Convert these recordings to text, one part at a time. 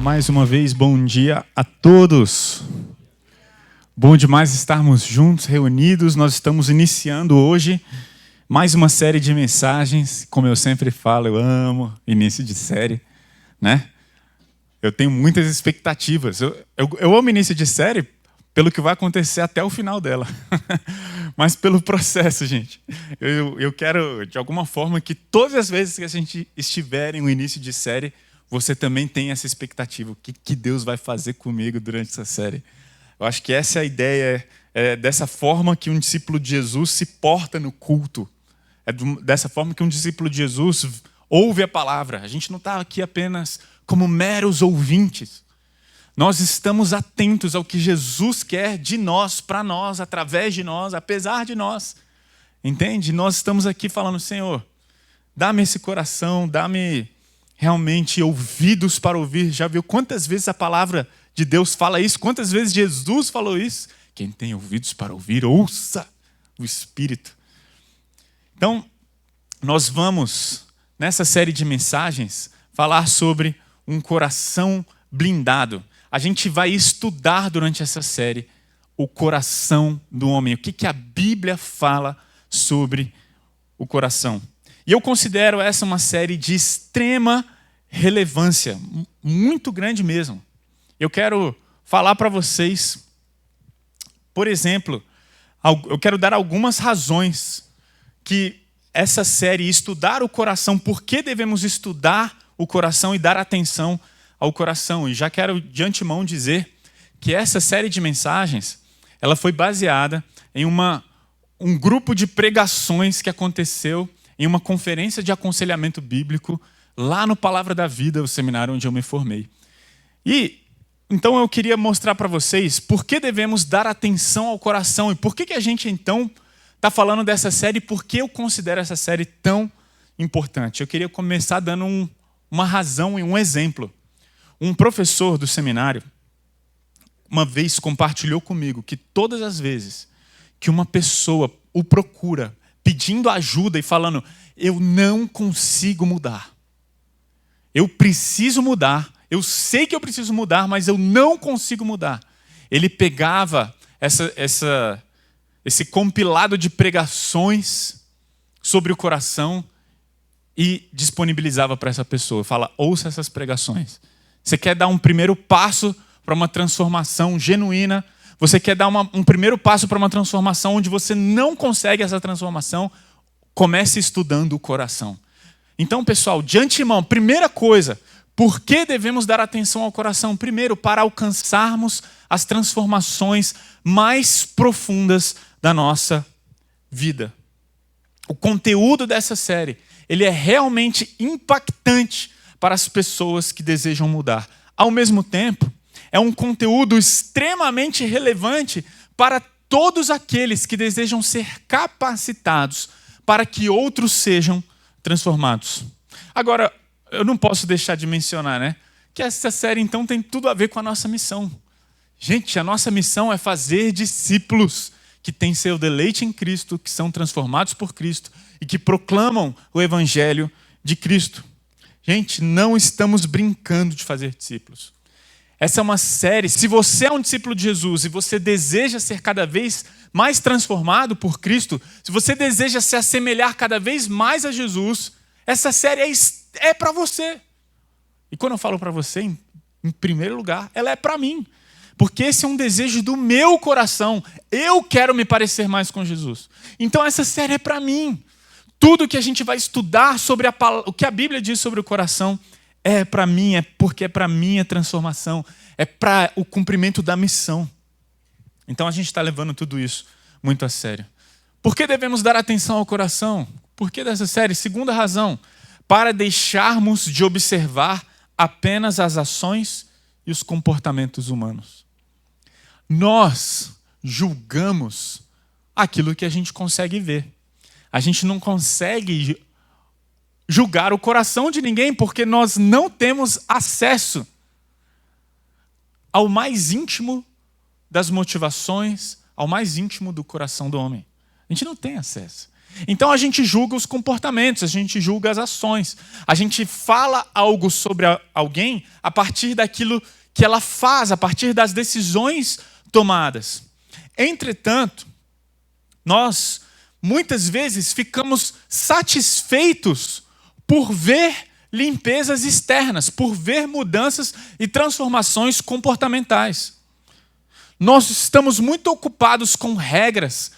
Mais uma vez, bom dia a todos. Bom demais estarmos juntos, reunidos. Nós estamos iniciando hoje mais uma série de mensagens. Como eu sempre falo, eu amo início de série, né? Eu tenho muitas expectativas. Eu amo início de série pelo que vai acontecer até o final dela. Mas pelo processo, gente. Eu quero, de alguma forma, que todas as vezes que a gente estiver em um início de série, você também tem essa expectativa. O que Deus vai fazer comigo durante essa série? Eu acho que essa é a ideia, é dessa forma que um discípulo de Jesus se porta no culto. É dessa forma que um discípulo de Jesus ouve a palavra. A gente não está aqui apenas como meros ouvintes. Nós estamos atentos ao que Jesus quer de nós, para nós, através de nós, apesar de nós. Entende? Nós estamos aqui falando, Senhor, dá-me esse coração, dá-me realmente ouvidos para ouvir. Já viu quantas vezes a palavra de Deus fala isso? Quantas vezes Jesus falou isso? Quem tem ouvidos para ouvir, ouça o Espírito. Então, nós vamos, nessa série de mensagens, falar sobre um coração blindado. A gente vai estudar durante essa série o coração do homem. O que a Bíblia fala sobre o coração. E eu considero essa uma série de extrema relevância, muito grande mesmo. Eu quero falar para vocês, por exemplo, eu quero dar algumas razões que essa série, estudar o coração, por que devemos estudar o coração e dar atenção ao coração. E já quero de antemão dizer que essa série de mensagens, ela foi baseada em um grupo de pregações que aconteceu em uma conferência de aconselhamento bíblico lá no Palavra da Vida, o seminário onde eu me formei. E então eu queria mostrar para vocês por que devemos dar atenção ao coração e por que a gente então está falando dessa série e por que eu considero essa série tão importante. Eu queria começar dando uma razão e um exemplo. Um professor do seminário uma vez compartilhou comigo que todas as vezes que uma pessoa o procura pedindo ajuda e falando, eu não consigo mudar. Eu preciso mudar. Eu sei que eu preciso mudar, mas eu não consigo mudar. Ele pegava esse compilado de pregações sobre o coração e disponibilizava para essa pessoa. Fala, ouça essas pregações. Você quer dar um primeiro passo para uma transformação genuína? Você quer dar um primeiro passo para uma transformação onde você não consegue essa transformação? Comece estudando o coração. Então, pessoal, de antemão, primeira coisa, por que devemos dar atenção ao coração? Primeiro, para alcançarmos as transformações mais profundas da nossa vida. O conteúdo dessa série, ele é realmente impactante para as pessoas que desejam mudar. Ao mesmo tempo, é um conteúdo extremamente relevante para todos aqueles que desejam ser capacitados para que outros sejam transformados. Agora, eu não posso deixar de mencionar, né, que essa série então tem tudo a ver com a nossa missão. Gente, a nossa missão é fazer discípulos que têm seu deleite em Cristo, que são transformados por Cristo e que proclamam o Evangelho de Cristo. Gente, não estamos brincando de fazer discípulos. Essa é uma série, se você é um discípulo de Jesus e você deseja ser cada vez mais transformado por Cristo, se você deseja se assemelhar cada vez mais a Jesus, essa série é para você. E quando eu falo para você, em primeiro lugar, ela é para mim. Porque esse é um desejo do meu coração. Eu quero me parecer mais com Jesus. Então essa série é para mim. Tudo que a gente vai estudar sobre o que a Bíblia diz sobre o coração é para mim, é porque é para minha transformação, é para o cumprimento da missão. Então a gente está levando tudo isso muito a sério. Por que devemos dar atenção ao coração? Por que dessa série? Segunda razão, para deixarmos de observar apenas as ações e os comportamentos humanos. Nós julgamos aquilo que a gente consegue ver. A gente não consegue julgar o coração de ninguém porque nós não temos acesso ao mais íntimo das motivações, ao mais íntimo do coração do homem. A gente não tem acesso. Então a gente julga os comportamentos, a gente julga as ações. A gente fala algo sobre alguém a partir daquilo que ela faz, a partir das decisões tomadas. Entretanto, nós muitas vezes ficamos satisfeitos por ver limpezas externas, por ver mudanças e transformações comportamentais. Nós estamos muito ocupados com regras,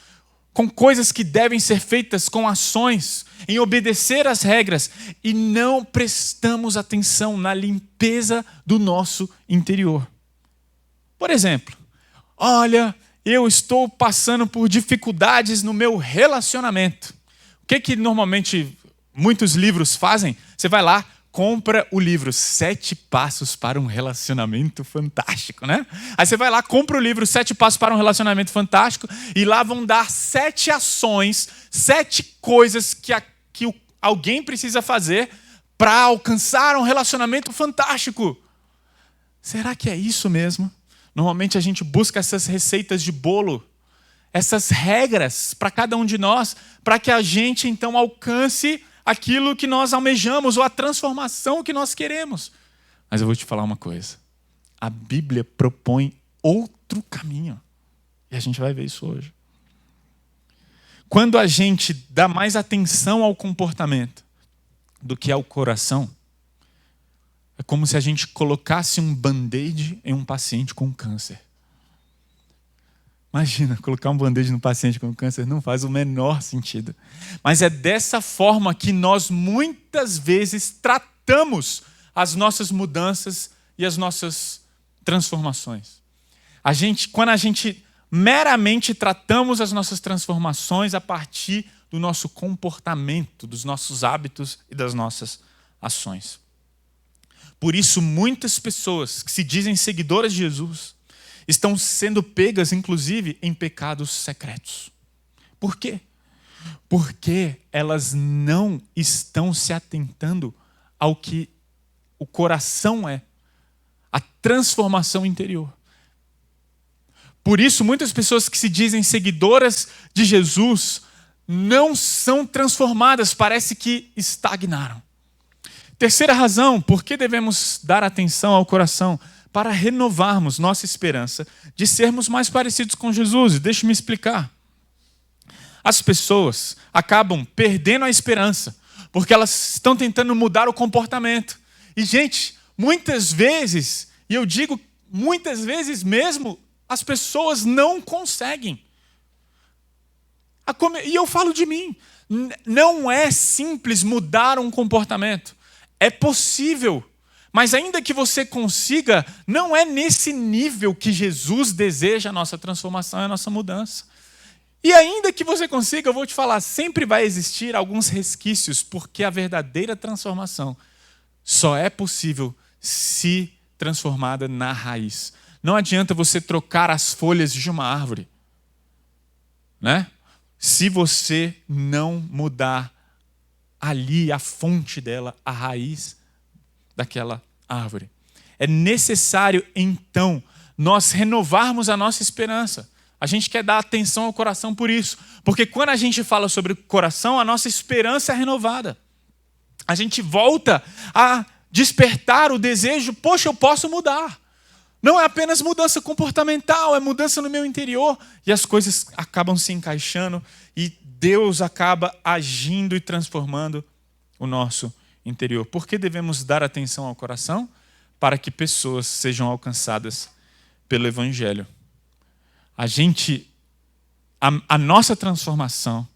com coisas que devem ser feitas, com ações, em obedecer às regras, e não prestamos atenção na limpeza do nosso interior. Por exemplo, olha, eu estou passando por dificuldades no meu relacionamento. O que normalmente muitos livros fazem? Você vai lá, compra o livro 7 Passos para um Relacionamento Fantástico, né? Aí você vai lá, compra o livro 7 Passos para um Relacionamento Fantástico e lá vão dar 7 ações, 7 coisas que alguém precisa fazer para alcançar um relacionamento fantástico. Será que é isso mesmo? Normalmente a gente busca essas receitas de bolo, essas regras para cada um de nós, para que a gente então alcance aquilo que nós almejamos ou a transformação que nós queremos. Mas eu vou te falar uma coisa. A Bíblia propõe outro caminho. E a gente vai ver isso hoje. Quando a gente dá mais atenção ao comportamento do que ao coração, é como se a gente colocasse um band-aid em um paciente com câncer. Imagina, colocar um band-aid no paciente com câncer não faz o menor sentido. Mas é dessa forma que nós muitas vezes tratamos as nossas mudanças e as nossas transformações. Quando a gente meramente tratamos as nossas transformações a partir do nosso comportamento, dos nossos hábitos e das nossas ações. Por isso, muitas pessoas que se dizem seguidoras de Jesus estão sendo pegas, inclusive, em pecados secretos. Por quê? Porque elas não estão se atentando ao que o coração é, a transformação interior. Por isso, muitas pessoas que se dizem seguidoras de Jesus não são transformadas, parece que estagnaram. Terceira razão, por que devemos dar atenção ao coração? Para renovarmos nossa esperança de sermos mais parecidos com Jesus. E deixe-me explicar. As pessoas acabam perdendo a esperança, porque elas estão tentando mudar o comportamento. E, gente, muitas vezes, e eu digo muitas vezes mesmo, as pessoas não conseguem. E eu falo de mim. Não é simples mudar um comportamento. É possível. Mas ainda que você consiga, não é nesse nível que Jesus deseja a nossa transformação e a nossa mudança. E ainda que você consiga, eu vou te falar, sempre vai existir alguns resquícios, porque a verdadeira transformação só é possível se transformada na raiz. Não adianta você trocar as folhas de uma árvore, né? Se você não mudar ali a fonte dela, a raiz daquela árvore. É necessário, então, nós renovarmos a nossa esperança. A gente quer dar atenção ao coração por isso. Porque quando a gente fala sobre o coração, a nossa esperança é renovada. A gente volta a despertar o desejo, poxa, eu posso mudar. Não é apenas mudança comportamental, é mudança no meu interior. E as coisas acabam se encaixando e Deus acaba agindo e transformando o nosso interior. Por que devemos dar atenção ao coração? Para que pessoas sejam alcançadas pelo Evangelho. A nossa transformação,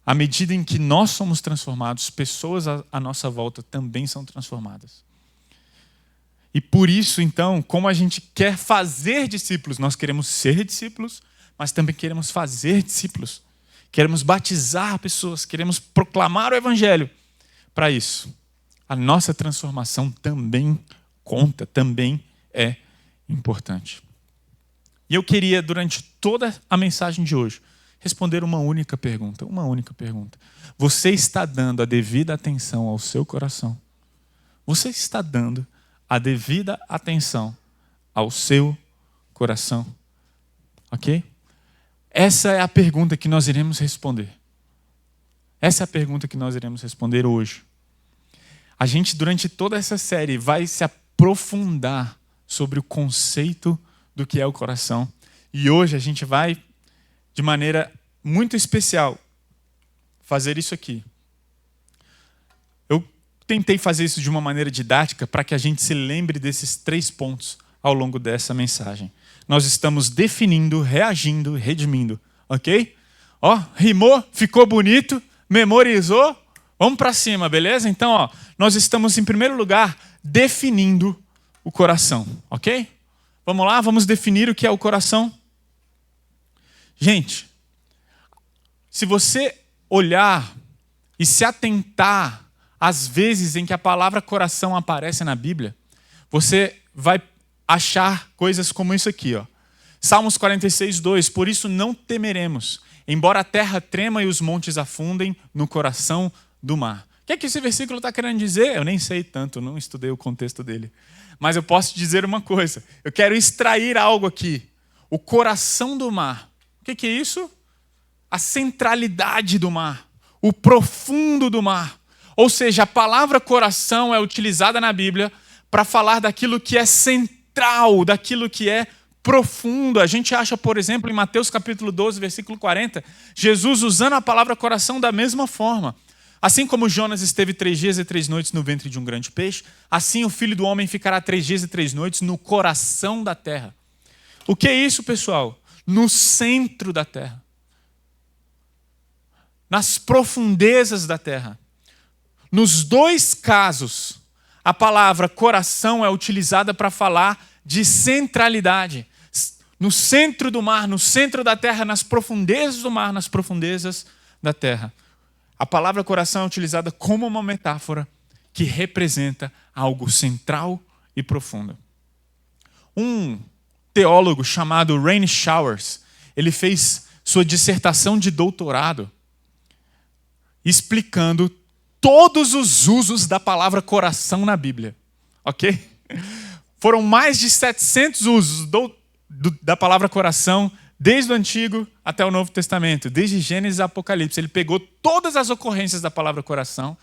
à medida em que nós somos transformados, pessoas à nossa volta também são transformadas. E por isso, então, como a gente quer fazer discípulos, nós queremos ser discípulos, mas também queremos fazer discípulos. Queremos batizar pessoas, queremos proclamar o Evangelho. Para isso, a nossa transformação também conta, também é importante. E eu queria, durante toda a mensagem de hoje, responder uma única pergunta. Você está dando a devida atenção ao seu coração? Você está dando a devida atenção ao seu coração? Ok? Essa é a pergunta que nós iremos responder. Essa é a pergunta que nós iremos responder hoje. A gente, durante toda essa série, vai se aprofundar sobre o conceito do que é o coração. E hoje a gente vai, de maneira muito especial, fazer isso aqui. Eu tentei fazer isso de uma maneira didática para que a gente se lembre desses 3 pontos ao longo dessa mensagem. Nós estamos definindo, reagindo, redimindo. Ok? Ó, rimou, ficou bonito, memorizou. Vamos para cima, beleza? Então, ó, nós estamos, em primeiro lugar, definindo o coração. Ok? Vamos lá, vamos definir o que é o coração. Gente, se você olhar e se atentar às vezes em que a palavra coração aparece na Bíblia, você vai achar coisas como isso aqui, ó. Salmos 46, 2. Por isso não temeremos, embora a terra trema e os montes afundem no coração do mar. O que é que esse versículo está querendo dizer? Eu nem sei tanto, não estudei o contexto dele. Mas eu posso te dizer uma coisa. Eu quero extrair algo aqui. O coração do mar. O que é isso? A centralidade do mar. O profundo do mar. Ou seja, a palavra coração é utilizada na Bíblia para falar daquilo que é central, daquilo que é profundo. A gente acha, por exemplo, em Mateus capítulo 12, versículo 40, Jesus usando a palavra coração da mesma forma. Assim como Jonas esteve 3 dias e 3 noites no ventre de um grande peixe, assim o Filho do Homem ficará 3 dias e 3 noites no coração da terra. O que é isso, pessoal? No centro da terra. Nas profundezas da terra. Nos 2 casos, a palavra coração é utilizada para falar de centralidade. No centro do mar, no centro da terra, nas profundezas do mar, nas profundezas da terra. A palavra coração é utilizada como uma metáfora que representa algo central e profundo. Um teólogo chamado Rain Showers, ele fez sua dissertação de doutorado explicando todos os usos da palavra coração na Bíblia. Ok? Foram mais de 700 usos da palavra coração, desde o Antigo até o Novo Testamento, desde Gênesis a Apocalipse. Ele pegou todas as ocorrências da palavra coração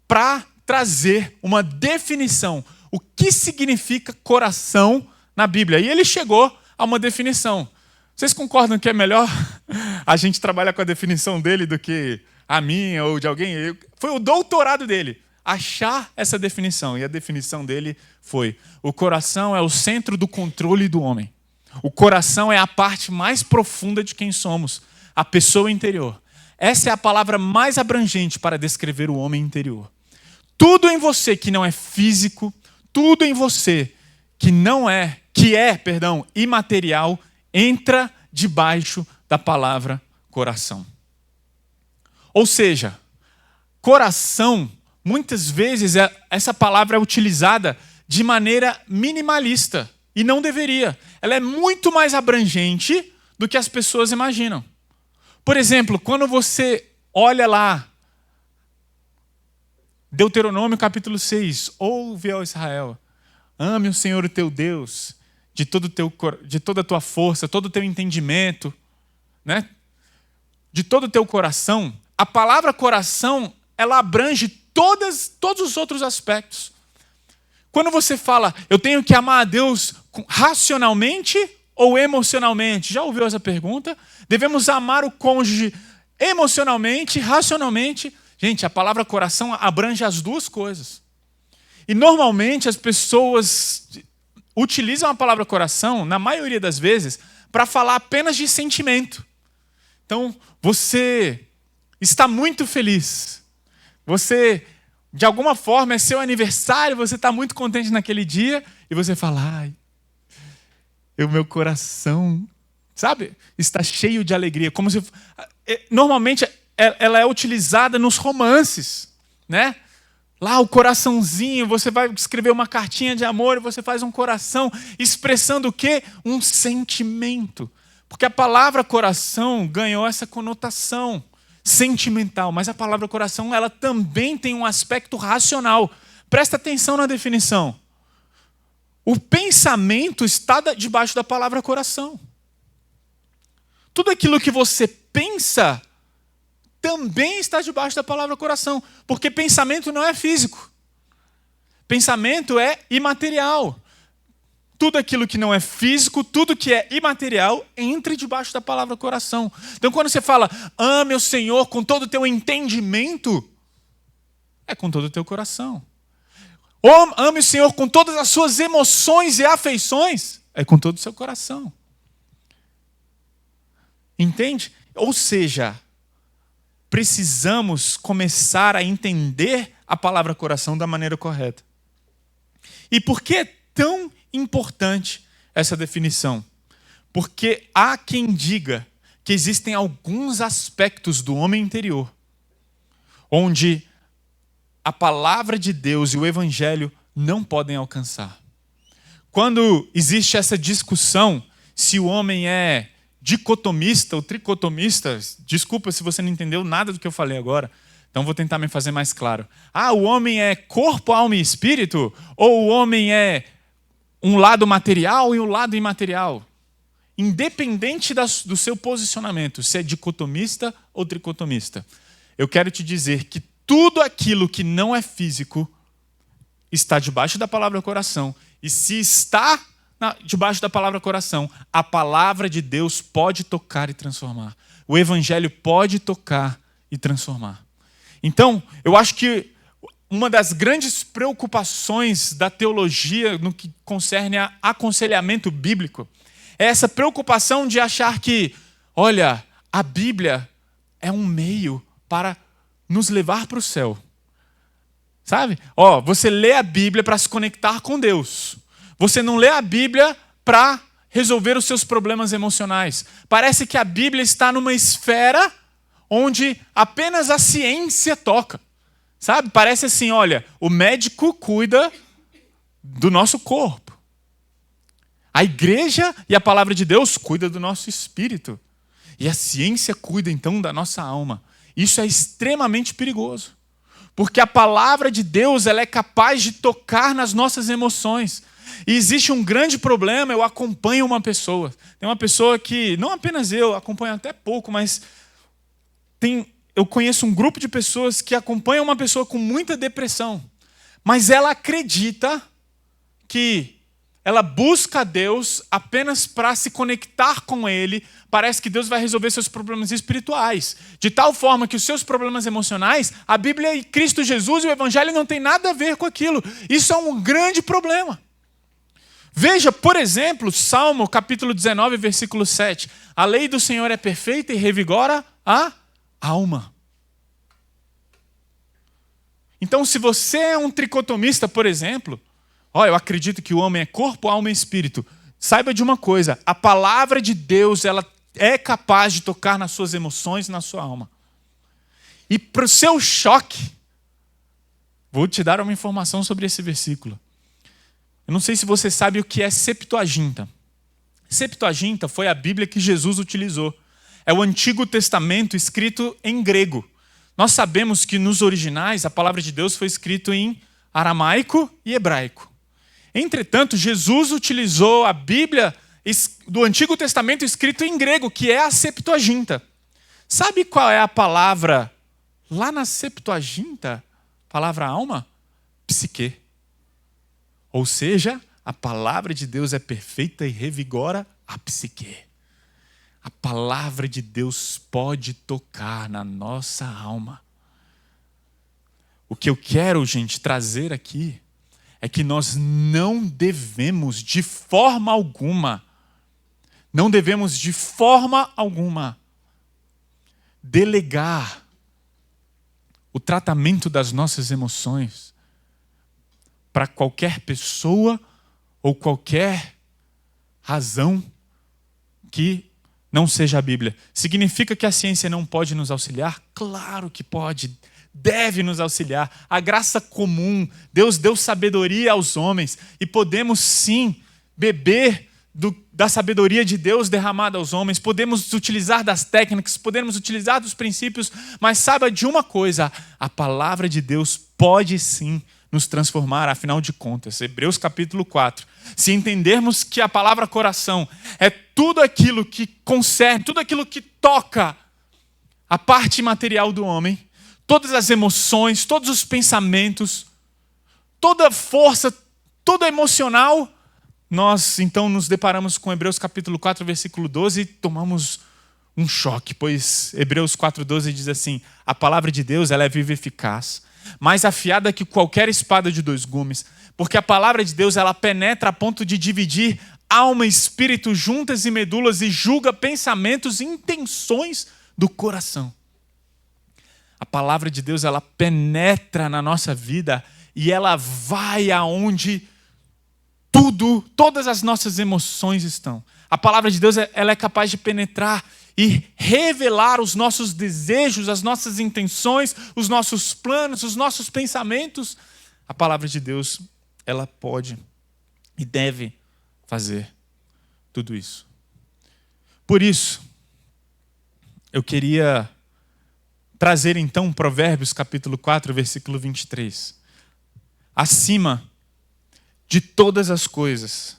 para trazer uma definição. O que significa coração na Bíblia? E ele chegou a uma definição. Vocês concordam que é melhor a gente trabalhar com a definição dele do que a minha ou de alguém? Foi o doutorado dele achar essa definição. E a definição dele foi: o coração é o centro do controle do homem. O coração é a parte mais profunda de quem somos, a pessoa interior. Essa é a palavra mais abrangente para descrever o homem interior. Tudo em você que não é físico, tudo em você que é imaterial, entra debaixo da palavra coração. Ou seja, coração, muitas vezes essa palavra é utilizada de maneira minimalista. E não deveria. Ela é muito mais abrangente do que as pessoas imaginam. Por exemplo, quando você olha lá, Deuteronômio capítulo 6, ouve, ó Israel, ame o Senhor o teu Deus de toda a tua força, todo o teu entendimento, né? De todo o teu coração. A palavra coração, ela abrange todos os outros aspectos. Quando você fala, eu tenho que amar a Deus racionalmente ou emocionalmente? Já ouviu essa pergunta? Devemos amar o cônjuge emocionalmente, racionalmente? Gente, a palavra coração abrange as 2 coisas. E normalmente as pessoas utilizam a palavra coração, na maioria das vezes, para falar apenas de sentimento. Então, você está muito feliz. Você, de alguma forma, é seu aniversário, você está muito contente naquele dia, e você fala, ai, o meu coração, sabe, está cheio de alegria. Como se, normalmente, ela é utilizada nos romances, né? Lá o coraçãozinho, você vai escrever uma cartinha de amor e você faz um coração, expressando o quê? Um sentimento. Porque a palavra coração ganhou essa conotação sentimental, mas a palavra coração ela também tem um aspecto racional. Presta atenção na definição. O pensamento está debaixo da palavra coração. Tudo aquilo que você pensa também está debaixo da palavra coração, porque pensamento não é físico. Pensamento é imaterial. Tudo aquilo que não é físico, tudo que é imaterial, entra debaixo da palavra coração. Então, quando você fala, ame o Senhor com todo o teu entendimento, é com todo o teu coração. Ou ame o Senhor com todas as suas emoções e afeições, é com todo o seu coração. Entende? Ou seja, precisamos começar a entender a palavra coração da maneira correta. E por que é tão importante essa definição? Porque há quem diga que existem alguns aspectos do homem interior onde a palavra de Deus e o evangelho não podem alcançar. Quando existe essa discussão se o homem é dicotomista ou tricotomista, desculpa se você não entendeu nada do que eu falei agora, então vou tentar me fazer mais claro. O homem é corpo, alma e espírito? Ou o homem é um lado material e um lado imaterial? Independente do seu posicionamento, se é dicotomista ou tricotomista, eu quero te dizer que tudo aquilo que não é físico está debaixo da palavra coração. E se está debaixo da palavra coração, a palavra de Deus pode tocar e transformar. O evangelho pode tocar e transformar. Então, eu acho que uma das grandes preocupações da teologia no que concerne a aconselhamento bíblico é essa preocupação de achar que, olha, a Bíblia é um meio para nos levar para o céu. Sabe? Você lê a Bíblia para se conectar com Deus. Você não lê a Bíblia para resolver os seus problemas emocionais. Parece que a Bíblia está numa esfera onde apenas a ciência toca. Sabe? Parece assim, olha, o médico cuida do nosso corpo. A igreja e a palavra de Deus cuida do nosso espírito. E a ciência cuida então da nossa alma. Isso é extremamente perigoso. Porque a palavra de Deus ela é capaz de tocar nas nossas emoções. E existe um grande problema, eu acompanho uma pessoa. Tem uma pessoa que, não apenas eu, acompanho até pouco, mas eu conheço um grupo de pessoas que acompanham uma pessoa com muita depressão. Mas ela acredita que ela busca a Deus apenas para se conectar com Ele. Parece que Deus vai resolver seus problemas espirituais. De tal forma que os seus problemas emocionais, a Bíblia e Cristo Jesus e o Evangelho não tem nada a ver com aquilo. Isso é um grande problema. Veja, por exemplo, Salmo capítulo 19, versículo 7. A lei do Senhor é perfeita e revigora a alma. Então, se você é um tricotomista, por exemplo, eu acredito que o homem é corpo, alma e espírito. Saiba de uma coisa, a palavra de Deus ela é capaz de tocar nas suas emoções e na sua alma. E para o seu choque, vou te dar uma informação sobre esse versículo. Eu não sei se você sabe o que é Septuaginta. Septuaginta foi a Bíblia que Jesus utilizou. É o Antigo Testamento escrito em grego. Nós sabemos que nos originais a palavra de Deus foi escrita em aramaico e hebraico. Entretanto, Jesus utilizou a Bíblia do Antigo Testamento escrito em grego, que é a Septuaginta. Sabe qual é a palavra lá na Septuaginta? Palavra alma? Psique. Ou seja, a palavra de Deus é perfeita e revigora a psique. A palavra de Deus pode tocar na nossa alma. O que eu quero, gente, trazer aqui é que nós não devemos de forma alguma delegar o tratamento das nossas emoções para qualquer pessoa ou qualquer razão que não seja a Bíblia. Significa que a ciência não pode nos auxiliar? Claro que pode. Deve nos auxiliar. A graça comum, Deus deu sabedoria aos homens e podemos sim beber da sabedoria de Deus derramada aos homens, podemos utilizar das técnicas, podemos utilizar dos princípios, mas saiba de uma coisa, a palavra de Deus pode sim nos transformar, afinal de contas. Hebreus capítulo 4. Se entendermos que a palavra coração é tudo aquilo que concerne, tudo aquilo que toca a parte material do homem, todas as emoções, todos os pensamentos, toda a força, todo emocional, nós então nos deparamos com Hebreus capítulo 4, versículo 12 e tomamos um choque, pois Hebreus 4,12 diz assim: a palavra de Deus ela é viva e eficaz, mais afiada que qualquer espada de dois gumes, porque a palavra de Deus ela penetra a ponto de dividir alma e espírito, juntas e medulas, e julga pensamentos e intenções do coração. A palavra de Deus ela penetra na nossa vida e ela vai aonde todas as nossas emoções estão. A palavra de Deus ela é capaz de penetrar e revelar os nossos desejos, as nossas intenções, os nossos planos, os nossos pensamentos. A palavra de Deus, ela pode e deve fazer tudo isso. Por isso, eu queria trazer então Provérbios capítulo 4, versículo 23. Acima de todas as coisas,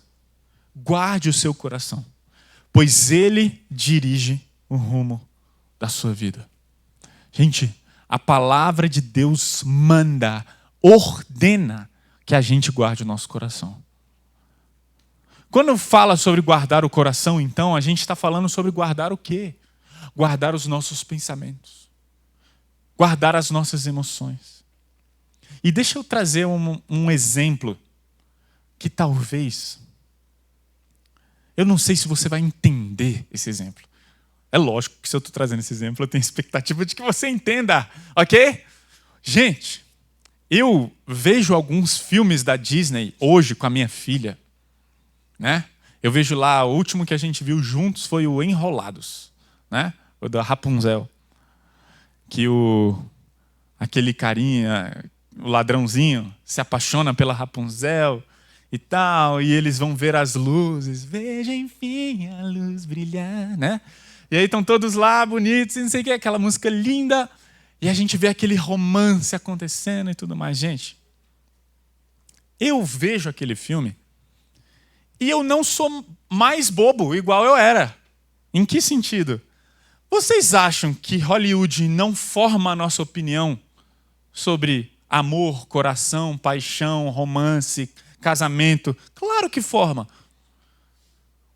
guarde o seu coração, pois ele dirige o rumo da sua vida. Gente, a palavra de Deus manda, ordena que a gente guarde o nosso coração. Quando fala sobre guardar o coração, então, a gente está falando sobre guardar o quê? Guardar os nossos pensamentos. Guardar as nossas emoções. E deixa eu trazer um exemplo que talvez... Eu não sei se você vai entender esse exemplo. É lógico que se eu estou trazendo esse exemplo, eu tenho expectativa de que você entenda, ok? Gente, eu vejo alguns filmes da Disney hoje com a minha filha, né? Eu vejo lá, o último que a gente viu juntos foi o Enrolados, né? O da Rapunzel. Que aquele carinha, o ladrãozinho, se apaixona pela Rapunzel e tal, e eles vão ver as luzes, veja enfim a luz brilhar, né? E aí estão todos lá, bonitos, e não sei o que, aquela música linda, e a gente vê aquele romance acontecendo e tudo mais. Gente, eu vejo aquele filme e eu não sou mais bobo igual eu era. Em que sentido? Vocês acham que Hollywood não forma a nossa opinião sobre amor, coração, paixão, romance, casamento? Claro que forma.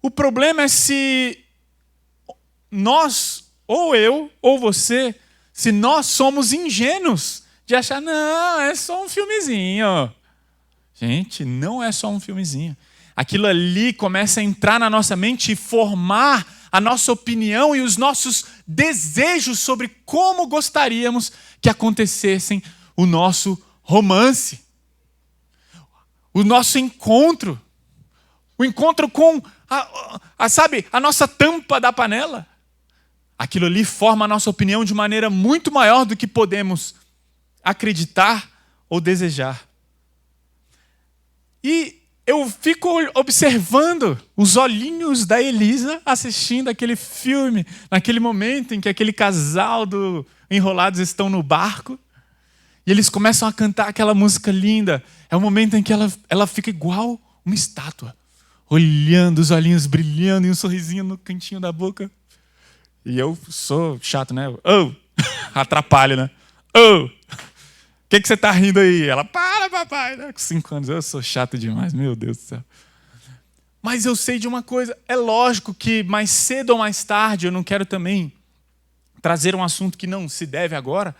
O problema é se nós, ou eu, ou você, se nós somos ingênuos de achar, não, é só um filmezinho. Gente, não é só um filmezinho. Aquilo ali começa a entrar na nossa mente e formar a nossa opinião e os nossos desejos sobre como gostaríamos que acontecessem o nosso romance, o nosso encontro, o encontro com sabe, a nossa tampa da panela. Aquilo ali forma a nossa opinião de maneira muito maior do que podemos acreditar ou desejar. E eu fico observando os olhinhos da Elisa assistindo aquele filme, naquele momento em que aquele casal do Enrolados estão no barco e eles começam a cantar aquela música linda. É o momento em que ela fica igual uma estátua, olhando, os olhinhos brilhando e um sorrisinho no cantinho da boca. E eu sou chato, né? Atrapalho, né? O que você tá rindo aí? Ela, para, papai. Com 5 anos, eu sou chato demais, meu Deus do céu. Mas eu sei de uma coisa, é lógico que mais cedo ou mais tarde, eu não quero também trazer um assunto que não se deve agora,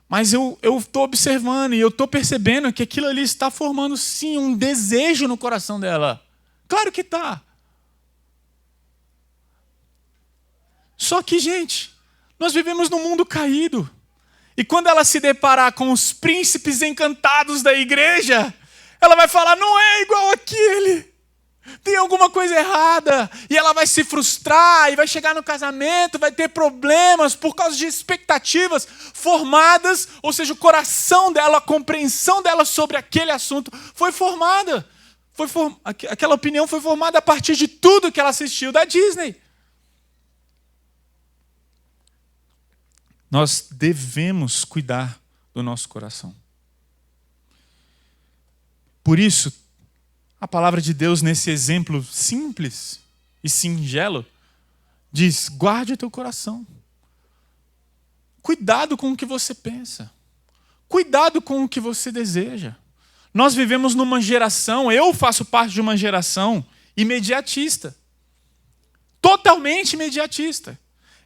mas eu estou observando e eu estou percebendo que aquilo ali está formando, sim, um desejo no coração dela. Claro que está. Só que, gente, nós vivemos num mundo caído. E quando ela se deparar com os príncipes encantados da igreja, ela vai falar, não é igual aquele. Tem alguma coisa errada. E ela vai se frustrar e vai chegar no casamento, vai ter problemas por causa de expectativas formadas, ou seja, o coração dela, a compreensão dela sobre aquele assunto foi formada. Aquela opinião foi formada a partir de tudo que ela assistiu da Disney. Nós devemos cuidar do nosso coração. Por isso, a palavra de Deus, nesse exemplo simples e singelo, diz, guarde o teu coração. Cuidado com o que você pensa. Cuidado com o que você deseja. Nós vivemos numa geração, eu faço parte de uma geração imediatista. Totalmente imediatista.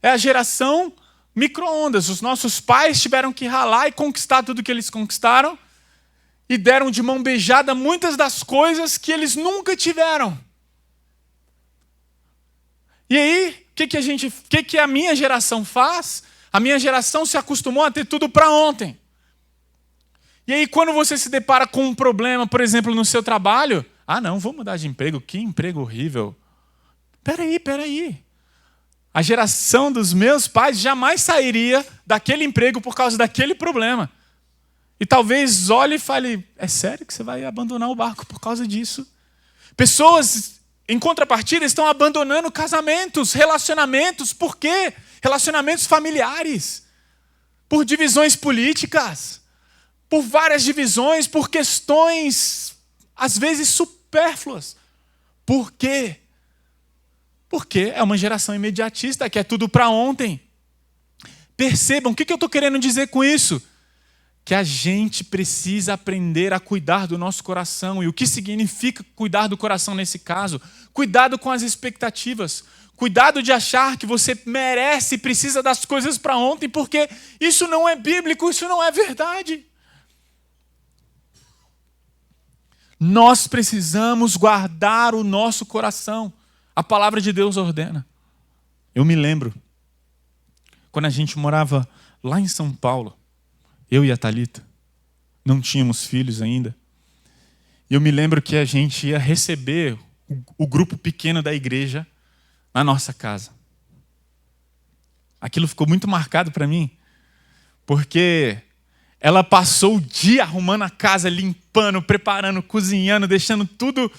É a geração micro-ondas. Os nossos pais tiveram que ralar e conquistar tudo que eles conquistaram e deram de mão beijada muitas das coisas que eles nunca tiveram. E aí, o que a minha geração faz? A minha geração se acostumou a ter tudo para ontem. E aí, quando você se depara com um problema, por exemplo, no seu trabalho, não, vou mudar de emprego, que emprego horrível. Peraí. A geração dos meus pais jamais sairia daquele emprego por causa daquele problema. E talvez olhe e fale, é sério que você vai abandonar o barco por causa disso? Pessoas, em contrapartida, estão abandonando casamentos, relacionamentos. Por quê? Relacionamentos familiares. Por divisões políticas. Por várias divisões, por questões, às vezes, supérfluas. Por quê? Porque é uma geração imediatista, que é tudo para ontem. Percebam, o que eu estou querendo dizer com isso? Que a gente precisa aprender a cuidar do nosso coração. E o que significa cuidar do coração nesse caso? Cuidado com as expectativas. Cuidado de achar que você merece e precisa das coisas para ontem, porque isso não é bíblico, isso não é verdade. Nós precisamos guardar o nosso coração. A palavra de Deus ordena. Eu me lembro, quando a gente morava lá em São Paulo, eu e a Thalita, não tínhamos filhos ainda. E eu me lembro que a gente ia receber o grupo pequeno da igreja na nossa casa. Aquilo ficou muito marcado para mim, porque ela passou o dia arrumando a casa, limpando, preparando, cozinhando, deixando tudo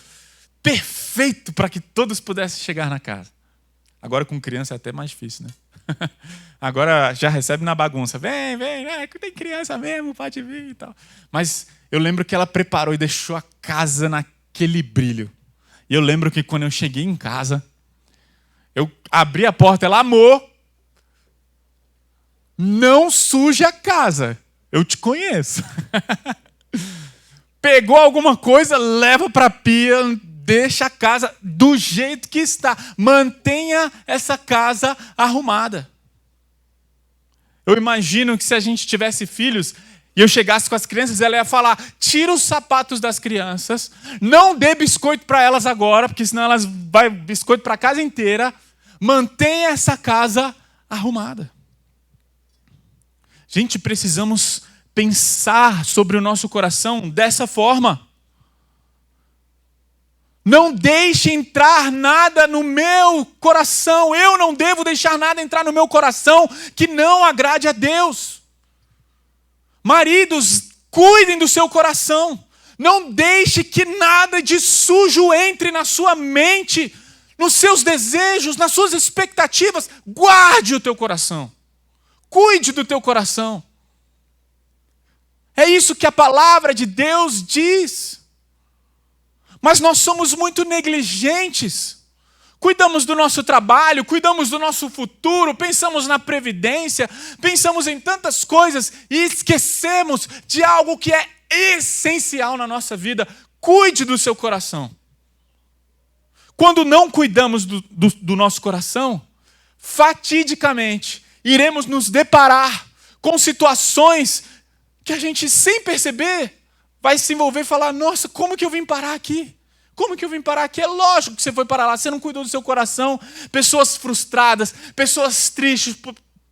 perfeito para que todos pudessem chegar na casa. Agora com criança é até mais difícil, né? Agora já recebe na bagunça. Vem, tem criança mesmo, pode vir e tal. Mas eu lembro que ela preparou e deixou a casa naquele brilho. E eu lembro que quando eu cheguei em casa, eu abri a porta, ela, amor, não suje a casa. Eu te conheço. Pegou alguma coisa, leva para a pia, deixa a casa do jeito que está. Mantenha essa casa arrumada. Eu imagino que se a gente tivesse filhos e eu chegasse com as crianças, ela ia falar, tira os sapatos das crianças, não dê biscoito para elas agora, porque senão elas vão biscoito para a casa inteira. Mantenha essa casa arrumada. Gente, precisamos pensar sobre o nosso coração dessa forma. Não deixe entrar nada no meu coração. Eu não devo deixar nada entrar no meu coração que não agrade a Deus. Maridos, cuidem do seu coração. Não deixe que nada de sujo entre na sua mente, nos seus desejos, nas suas expectativas. Guarde o teu coração. Cuide do teu coração. É isso que a palavra de Deus diz. Mas nós somos muito negligentes. Cuidamos do nosso trabalho, cuidamos do nosso futuro, pensamos na previdência, pensamos em tantas coisas e esquecemos de algo que é essencial na nossa vida. Cuide do seu coração. Quando não cuidamos do nosso coração, fatidicamente iremos nos deparar com situações que a gente, sem perceber, vai se envolver e falar, nossa, como que eu vim parar aqui? Como que eu vim parar aqui? É lógico que você foi parar lá, você não cuidou do seu coração. Pessoas frustradas, pessoas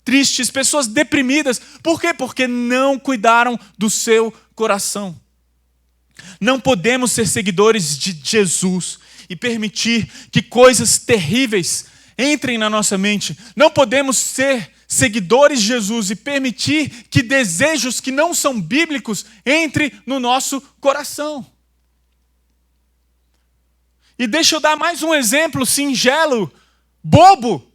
tristes, pessoas deprimidas. Por quê? Porque não cuidaram do seu coração. Não podemos ser seguidores de Jesus e permitir que coisas terríveis entrem na nossa mente. Não podemos ser seguidores de Jesus e permitir que desejos que não são bíblicos entrem no nosso coração. E deixa eu dar mais um exemplo singelo, bobo.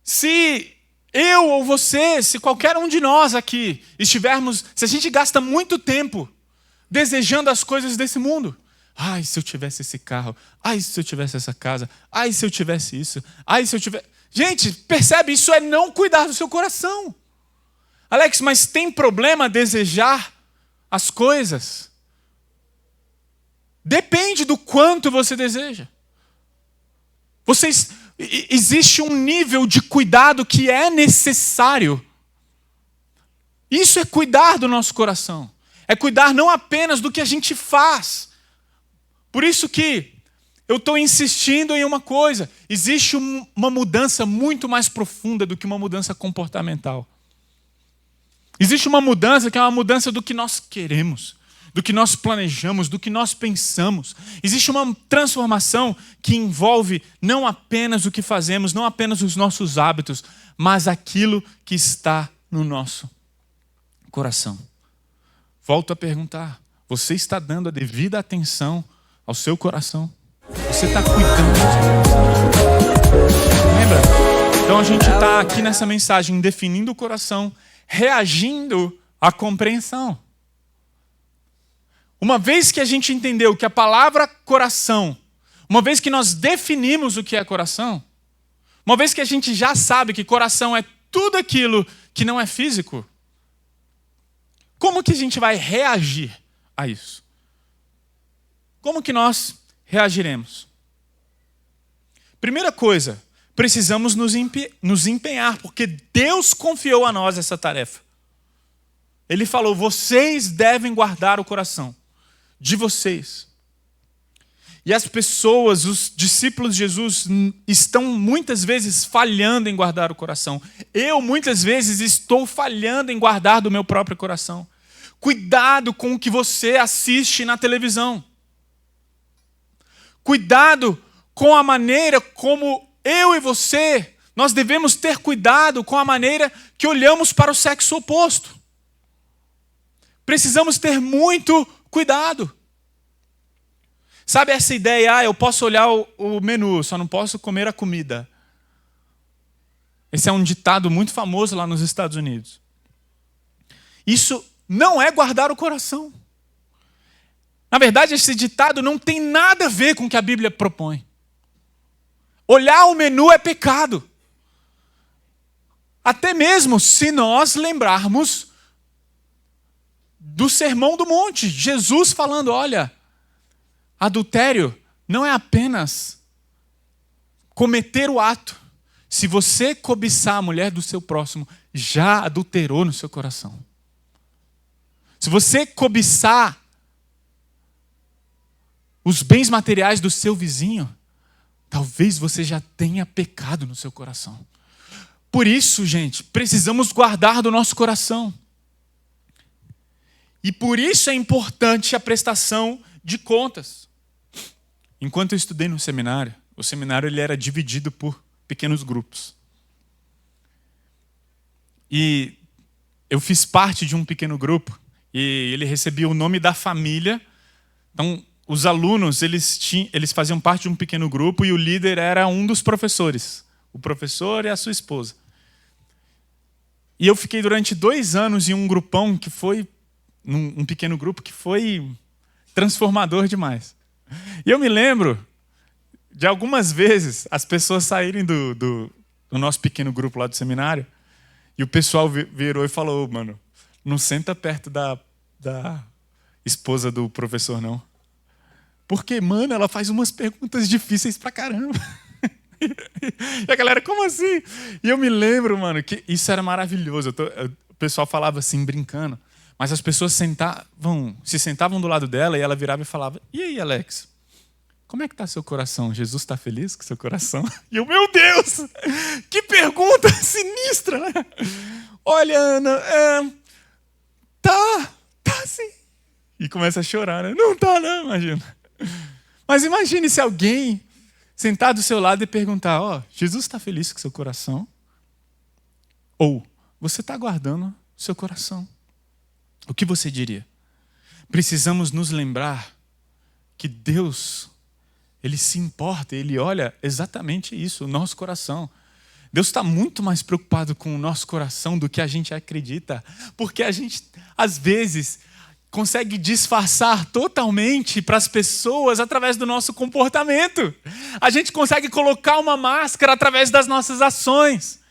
Se eu ou você, se qualquer um de nós aqui estivermos, se a gente gasta muito tempo desejando as coisas desse mundo, ai, se eu tivesse esse carro, ai, se eu tivesse essa casa, ai, se eu tivesse isso, ai, se eu tivesse... Gente, percebe? Isso é não cuidar do seu coração. Alex, mas tem problema desejar as coisas? Depende do quanto você deseja. Existe um nível de cuidado que é necessário. Isso é cuidar do nosso coração. É cuidar não apenas do que a gente faz. Por isso que eu estou insistindo em uma coisa. Existe uma mudança muito mais profunda do que uma mudança comportamental. Existe uma mudança que é uma mudança do que nós queremos, do que nós planejamos, do que nós pensamos. Existe uma transformação que envolve não apenas o que fazemos, não apenas os nossos hábitos, mas aquilo que está no nosso coração. Volto a perguntar, você está dando a devida atenção ao seu coração? Você está cuidando do seu coração? Lembra? Então a gente está aqui nessa mensagem definindo o coração, reagindo à compreensão. Uma vez que a gente entendeu que a palavra coração, uma vez que nós definimos o que é coração, uma vez que a gente já sabe que coração é tudo aquilo que não é físico, como que a gente vai reagir a isso? Como que nós reagiremos? Primeira coisa, precisamos nos empenhar, porque Deus confiou a nós essa tarefa. Ele falou, vocês devem guardar o coração de vocês. E as pessoas, os discípulos de Jesus, estão muitas vezes falhando em guardar o coração. Eu, muitas vezes, estou falhando em guardar do meu próprio coração. Cuidado com o que você assiste na televisão. Cuidado com a maneira como eu e você, nós devemos ter cuidado com a maneira que olhamos para o sexo oposto. Precisamos ter muito cuidado. Sabe essa ideia, eu posso olhar o menu, só não posso comer a comida. Esse é um ditado muito famoso lá nos Estados Unidos. Isso não é guardar o coração. Na verdade, esse ditado não tem nada a ver com o que a Bíblia propõe. Olhar o menu é pecado. Até mesmo se nós lembrarmos do Sermão do Monte. Jesus falando, olha, adultério não é apenas cometer o ato. Se você cobiçar a mulher do seu próximo, já adulterou no seu coração. Se você cobiçar os bens materiais do seu vizinho, talvez você já tenha pecado no seu coração. Por isso, gente, precisamos guardar do nosso coração. E por isso é importante a prestação de contas. Enquanto eu estudei no seminário, o seminário ele era dividido por pequenos grupos. E eu fiz parte de um pequeno grupo e ele recebia o nome da família. Então, os alunos, eles faziam parte de um pequeno grupo e o líder era um dos professores. O professor e a sua esposa. E eu fiquei durante 2 anos em um grupão que foi, num pequeno grupo que foi transformador demais. E eu me lembro de algumas vezes as pessoas saírem do nosso pequeno grupo lá do seminário e o pessoal virou e falou, mano, não senta perto da esposa do professor, não. Porque, mano, ela faz umas perguntas difíceis pra caramba. E a galera, como assim? E eu me lembro, mano, que isso era maravilhoso. O pessoal falava assim, brincando. Mas as pessoas se sentavam do lado dela e ela virava e falava, e aí, Alex? Como é que está seu coração? Jesus está feliz com seu coração? E eu, meu Deus! Que pergunta sinistra, né? Olha, Ana, tá sim. E começa a chorar, né? Não tá, não, imagina. Mas imagine se alguém sentar do seu lado e perguntar, Jesus está feliz com seu coração? Ou, você está guardando seu coração? O que você diria? Precisamos nos lembrar que Deus, Ele se importa, Ele olha exatamente isso, o nosso coração. Deus está muito mais preocupado com o nosso coração do que a gente acredita. Porque a gente, às vezes, consegue disfarçar totalmente para as pessoas através do nosso comportamento. A gente consegue colocar uma máscara através das nossas ações.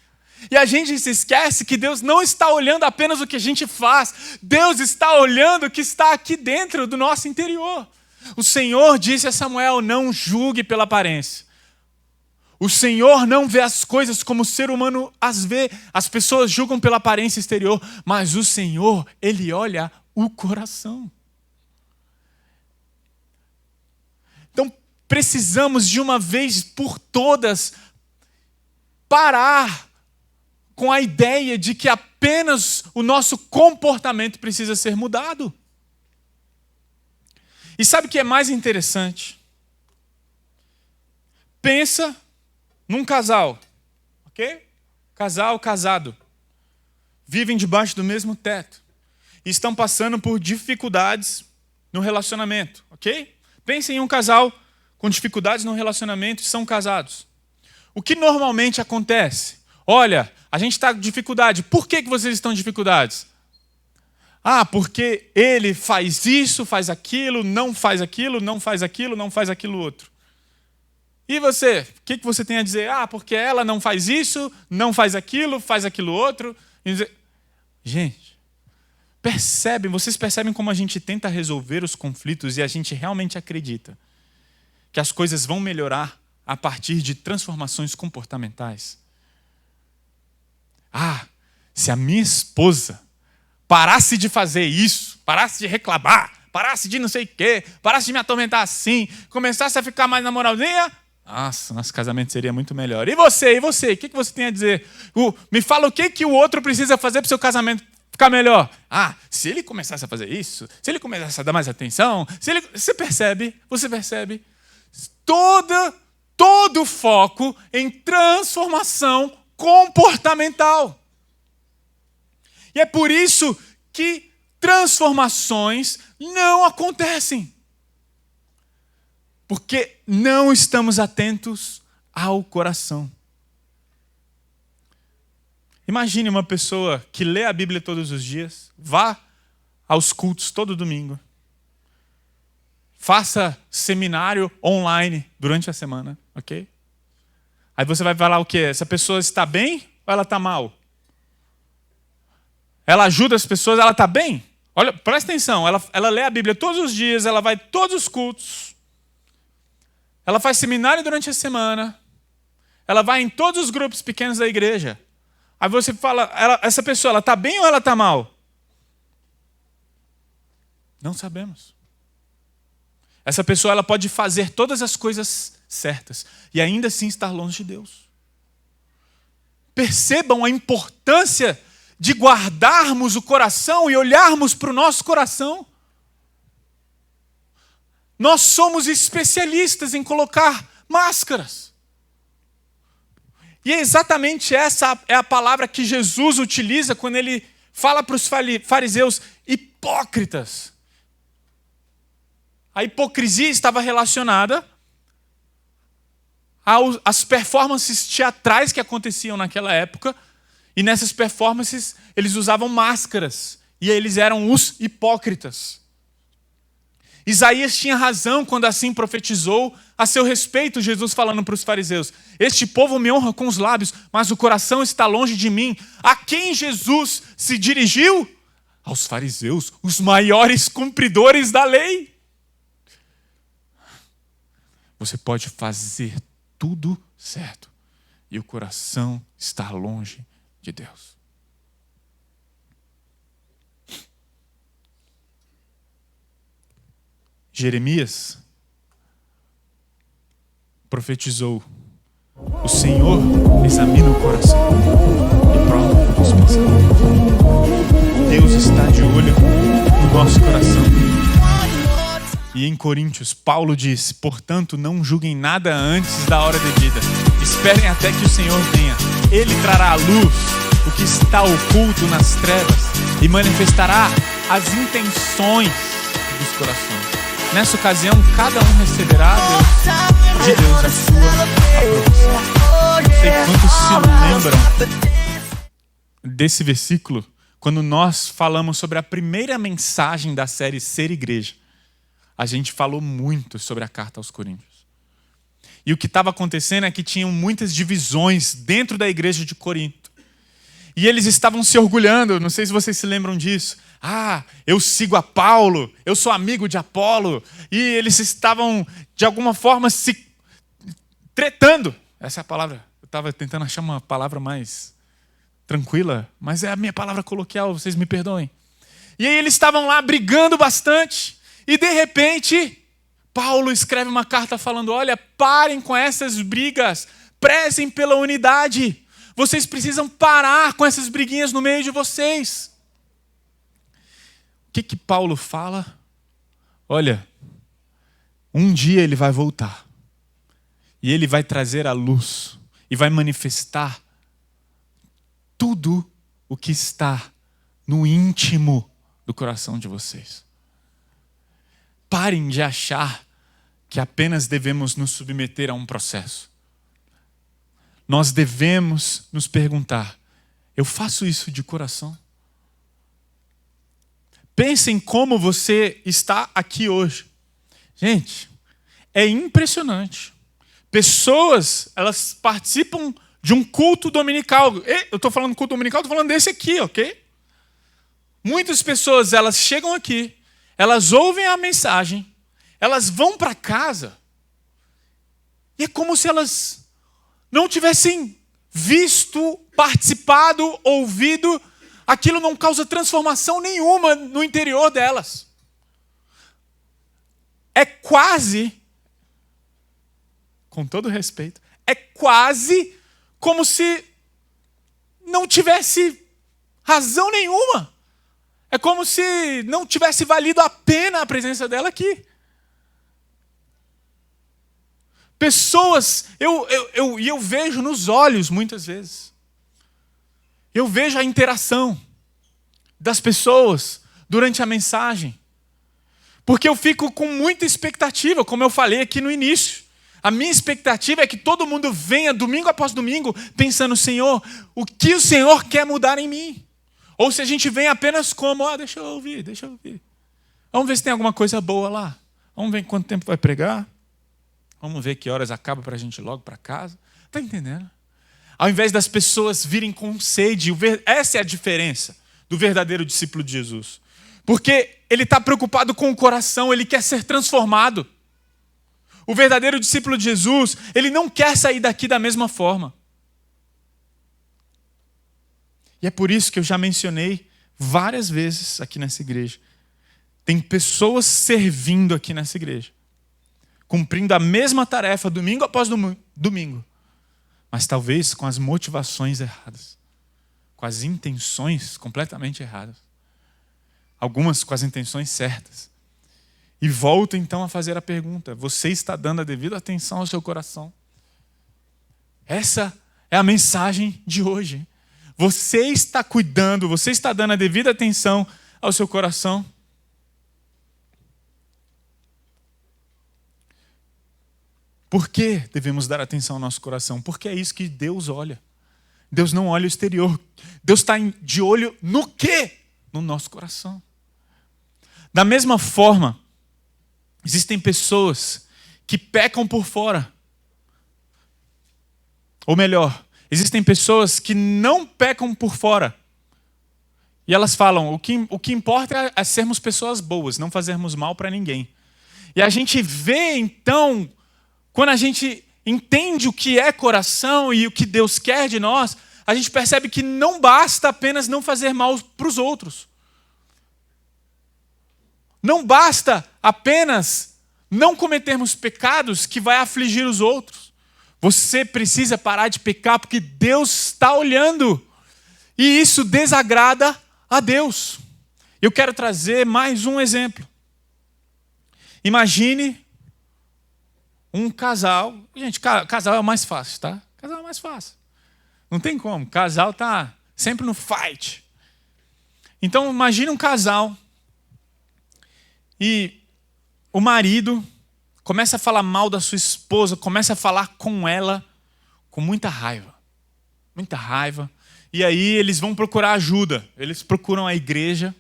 E a gente se esquece que Deus não está olhando apenas o que a gente faz. Deus está olhando o que está aqui dentro do nosso interior. O Senhor disse a Samuel: não julgue pela aparência. O Senhor não vê as coisas como o ser humano as vê. As pessoas julgam pela aparência exterior, mas o Senhor, Ele olha o coração. Então, precisamos de uma vez por todas parar com a ideia de que apenas o nosso comportamento precisa ser mudado. E sabe o que é mais interessante? Pensa num casal, ok? Casal, casado. Vivem debaixo do mesmo teto. E estão passando por dificuldades no relacionamento, ok? Pensem em um casal com dificuldades no relacionamento e são casados. O que normalmente acontece? Olha, a gente está com dificuldade. Por que vocês estão em dificuldades? Ah, porque ele faz isso, faz aquilo, não faz aquilo, não faz aquilo, não faz aquilo outro. E você? O que você tem a dizer? Ah, porque ela não faz isso, não faz aquilo outro. Gente, vocês percebem como a gente tenta resolver os conflitos e a gente realmente acredita que as coisas vão melhorar a partir de transformações comportamentais? Ah, se a minha esposa parasse de fazer isso, parasse de reclamar, parasse de não sei o quê, parasse de me atormentar assim, começasse a ficar mais na moralzinha, nossa, nosso casamento seria muito melhor. E você? O que você tem a dizer? Me fala o que o outro precisa fazer para o seu casamento ficar melhor. Ah, se ele começasse a fazer isso, se ele começasse a dar mais atenção, você percebe todo o foco em transformação comportamental. E é por isso que transformações não acontecem. Porque não estamos atentos ao coração. Imagine uma pessoa que lê a Bíblia todos os dias, vá aos cultos todo domingo, faça seminário online durante a semana, ok? Aí você vai falar o quê? Essa pessoa está bem ou ela está mal? Ela ajuda as pessoas, ela está bem? Olha, presta atenção, ela lê a Bíblia todos os dias, ela vai a todos os cultos, ela faz seminário durante a semana, ela vai em todos os grupos pequenos da igreja. Aí você fala, essa pessoa, ela está bem ou ela está mal? Não sabemos. Essa pessoa ela pode fazer todas as coisas certas e ainda assim estar longe de Deus. Percebam a importância de guardarmos o coração e olharmos para o nosso coração. Nós somos especialistas em colocar máscaras. E é exatamente essa é a palavra que Jesus utiliza quando ele fala para os fariseus hipócritas. A hipocrisia estava relacionada às performances teatrais que aconteciam naquela época. E nessas performances eles usavam máscaras. E eles eram os hipócritas. Isaías tinha razão quando assim profetizou a seu respeito, Jesus falando para os fariseus: este povo me honra com os lábios, mas o coração está longe de mim. A quem Jesus se dirigiu? Aos fariseus, os maiores cumpridores da lei. Você pode fazer tudo certo e o coração está longe de Deus. Jeremias profetizou: o Senhor examina o coração e prova os pensamentos. Deus está de olho no nosso coração. E em Coríntios, Paulo diz: portanto, não julguem nada antes da hora devida. Esperem até que o Senhor venha. Ele trará à luz o que está oculto nas trevas e manifestará as intenções dos corações. Nessa ocasião, cada um receberá de Deus a sua aprovação. Não sei quantos se lembram desse versículo, quando nós falamos sobre a primeira mensagem da série Ser Igreja, a gente falou muito sobre a carta aos Coríntios. E o que estava acontecendo é que tinham muitas divisões dentro da igreja de Corinto. E eles estavam se orgulhando, não sei se vocês se lembram disso. Eu sigo a Paulo, eu sou amigo de Apolo. E eles estavam, de alguma forma, se tretando. Essa é a palavra. Eu estava tentando achar uma palavra mais tranquila, mas é a minha palavra coloquial, vocês me perdoem. E aí eles estavam lá brigando bastante. E de repente, Paulo escreve uma carta falando: olha, parem com essas brigas, prezem pela unidade. Vocês precisam parar com essas briguinhas no meio de vocês. O que Paulo fala? Olha, um dia ele vai voltar. E ele vai trazer a luz. E vai manifestar tudo o que está no íntimo do coração de vocês. Parem de achar que apenas devemos nos submeter a um processo. Nós devemos nos perguntar: eu faço isso de coração? Pensem como você está aqui hoje. Gente, é impressionante. Pessoas, elas participam de um culto dominical. Eu estou falando culto dominical, estou falando desse aqui, ok? Muitas pessoas, elas chegam aqui, elas ouvem a mensagem, elas vão para casa, e é como se elas não tivessem visto, participado, ouvido. Aquilo não causa transformação nenhuma no interior delas. É quase, com todo respeito, é quase como se não tivesse razão nenhuma. É como se não tivesse valido a pena a presença dela aqui. Pessoas, eu vejo nos olhos muitas vezes. Eu vejo a interação das pessoas durante a mensagem. Porque eu fico com muita expectativa, como eu falei aqui no início. A minha expectativa é que todo mundo venha domingo após domingo pensando: Senhor, o que o Senhor quer mudar em mim? Ou se a gente vem apenas como: deixa eu ouvir. Vamos ver se tem alguma coisa boa lá. Vamos ver quanto tempo vai pregar. Vamos ver que horas acaba para a gente ir logo para casa. Está entendendo? Ao invés das pessoas virem com sede, essa é a diferença do verdadeiro discípulo de Jesus. Porque ele está preocupado com o coração, ele quer ser transformado. O verdadeiro discípulo de Jesus, ele não quer sair daqui da mesma forma. E é por isso que eu já mencionei várias vezes aqui nessa igreja. Tem pessoas servindo aqui nessa igreja, cumprindo a mesma tarefa domingo após domingo, mas talvez com as motivações erradas, com as intenções completamente erradas. Algumas com as intenções certas. E volto então a fazer a pergunta: você está dando a devida atenção ao seu coração? Essa é a mensagem de hoje. Você está cuidando, você está dando a devida atenção ao seu coração? Por que devemos dar atenção ao nosso coração? Porque é isso que Deus olha. Deus não olha o exterior. Deus está de olho no quê? No nosso coração. Da mesma forma, existem pessoas que pecam por fora. Ou melhor, existem pessoas que não pecam por fora. E elas falam: o que importa é sermos pessoas boas, não fazermos mal para ninguém. E a gente vê então, quando a gente entende o que é coração e o que Deus quer de nós, a gente percebe que não basta apenas não fazer mal para os outros. Não basta apenas não cometermos pecados que vai afligir os outros. Você precisa parar de pecar porque Deus está olhando. E isso desagrada a Deus. Eu quero trazer mais um exemplo. Imagine um casal. Gente, casal é o mais fácil, tá? Casal é o mais fácil. Não tem como. Casal está sempre no fight. Então, imagine um casal e o marido começa a falar mal da sua esposa, começa a falar com ela com muita raiva. Muita raiva. E aí eles vão procurar ajuda. Eles procuram a igreja.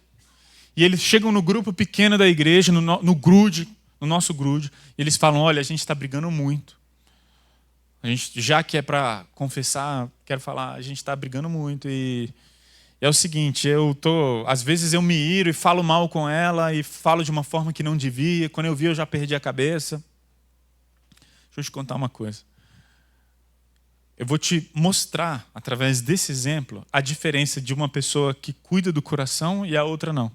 E eles chegam no grupo pequeno da igreja, no grude, no nosso grude. E eles falam, olha, a gente está brigando muito. A gente, já que é para confessar, quero falar, a gente está brigando muito. E é o seguinte, às vezes eu me iro e falo mal com ela e falo de uma forma que não devia. Quando eu vi, eu já perdi a cabeça. Deixa eu te contar uma coisa. Eu vou te mostrar, através desse exemplo, a diferença de uma pessoa que cuida do coração e a outra não.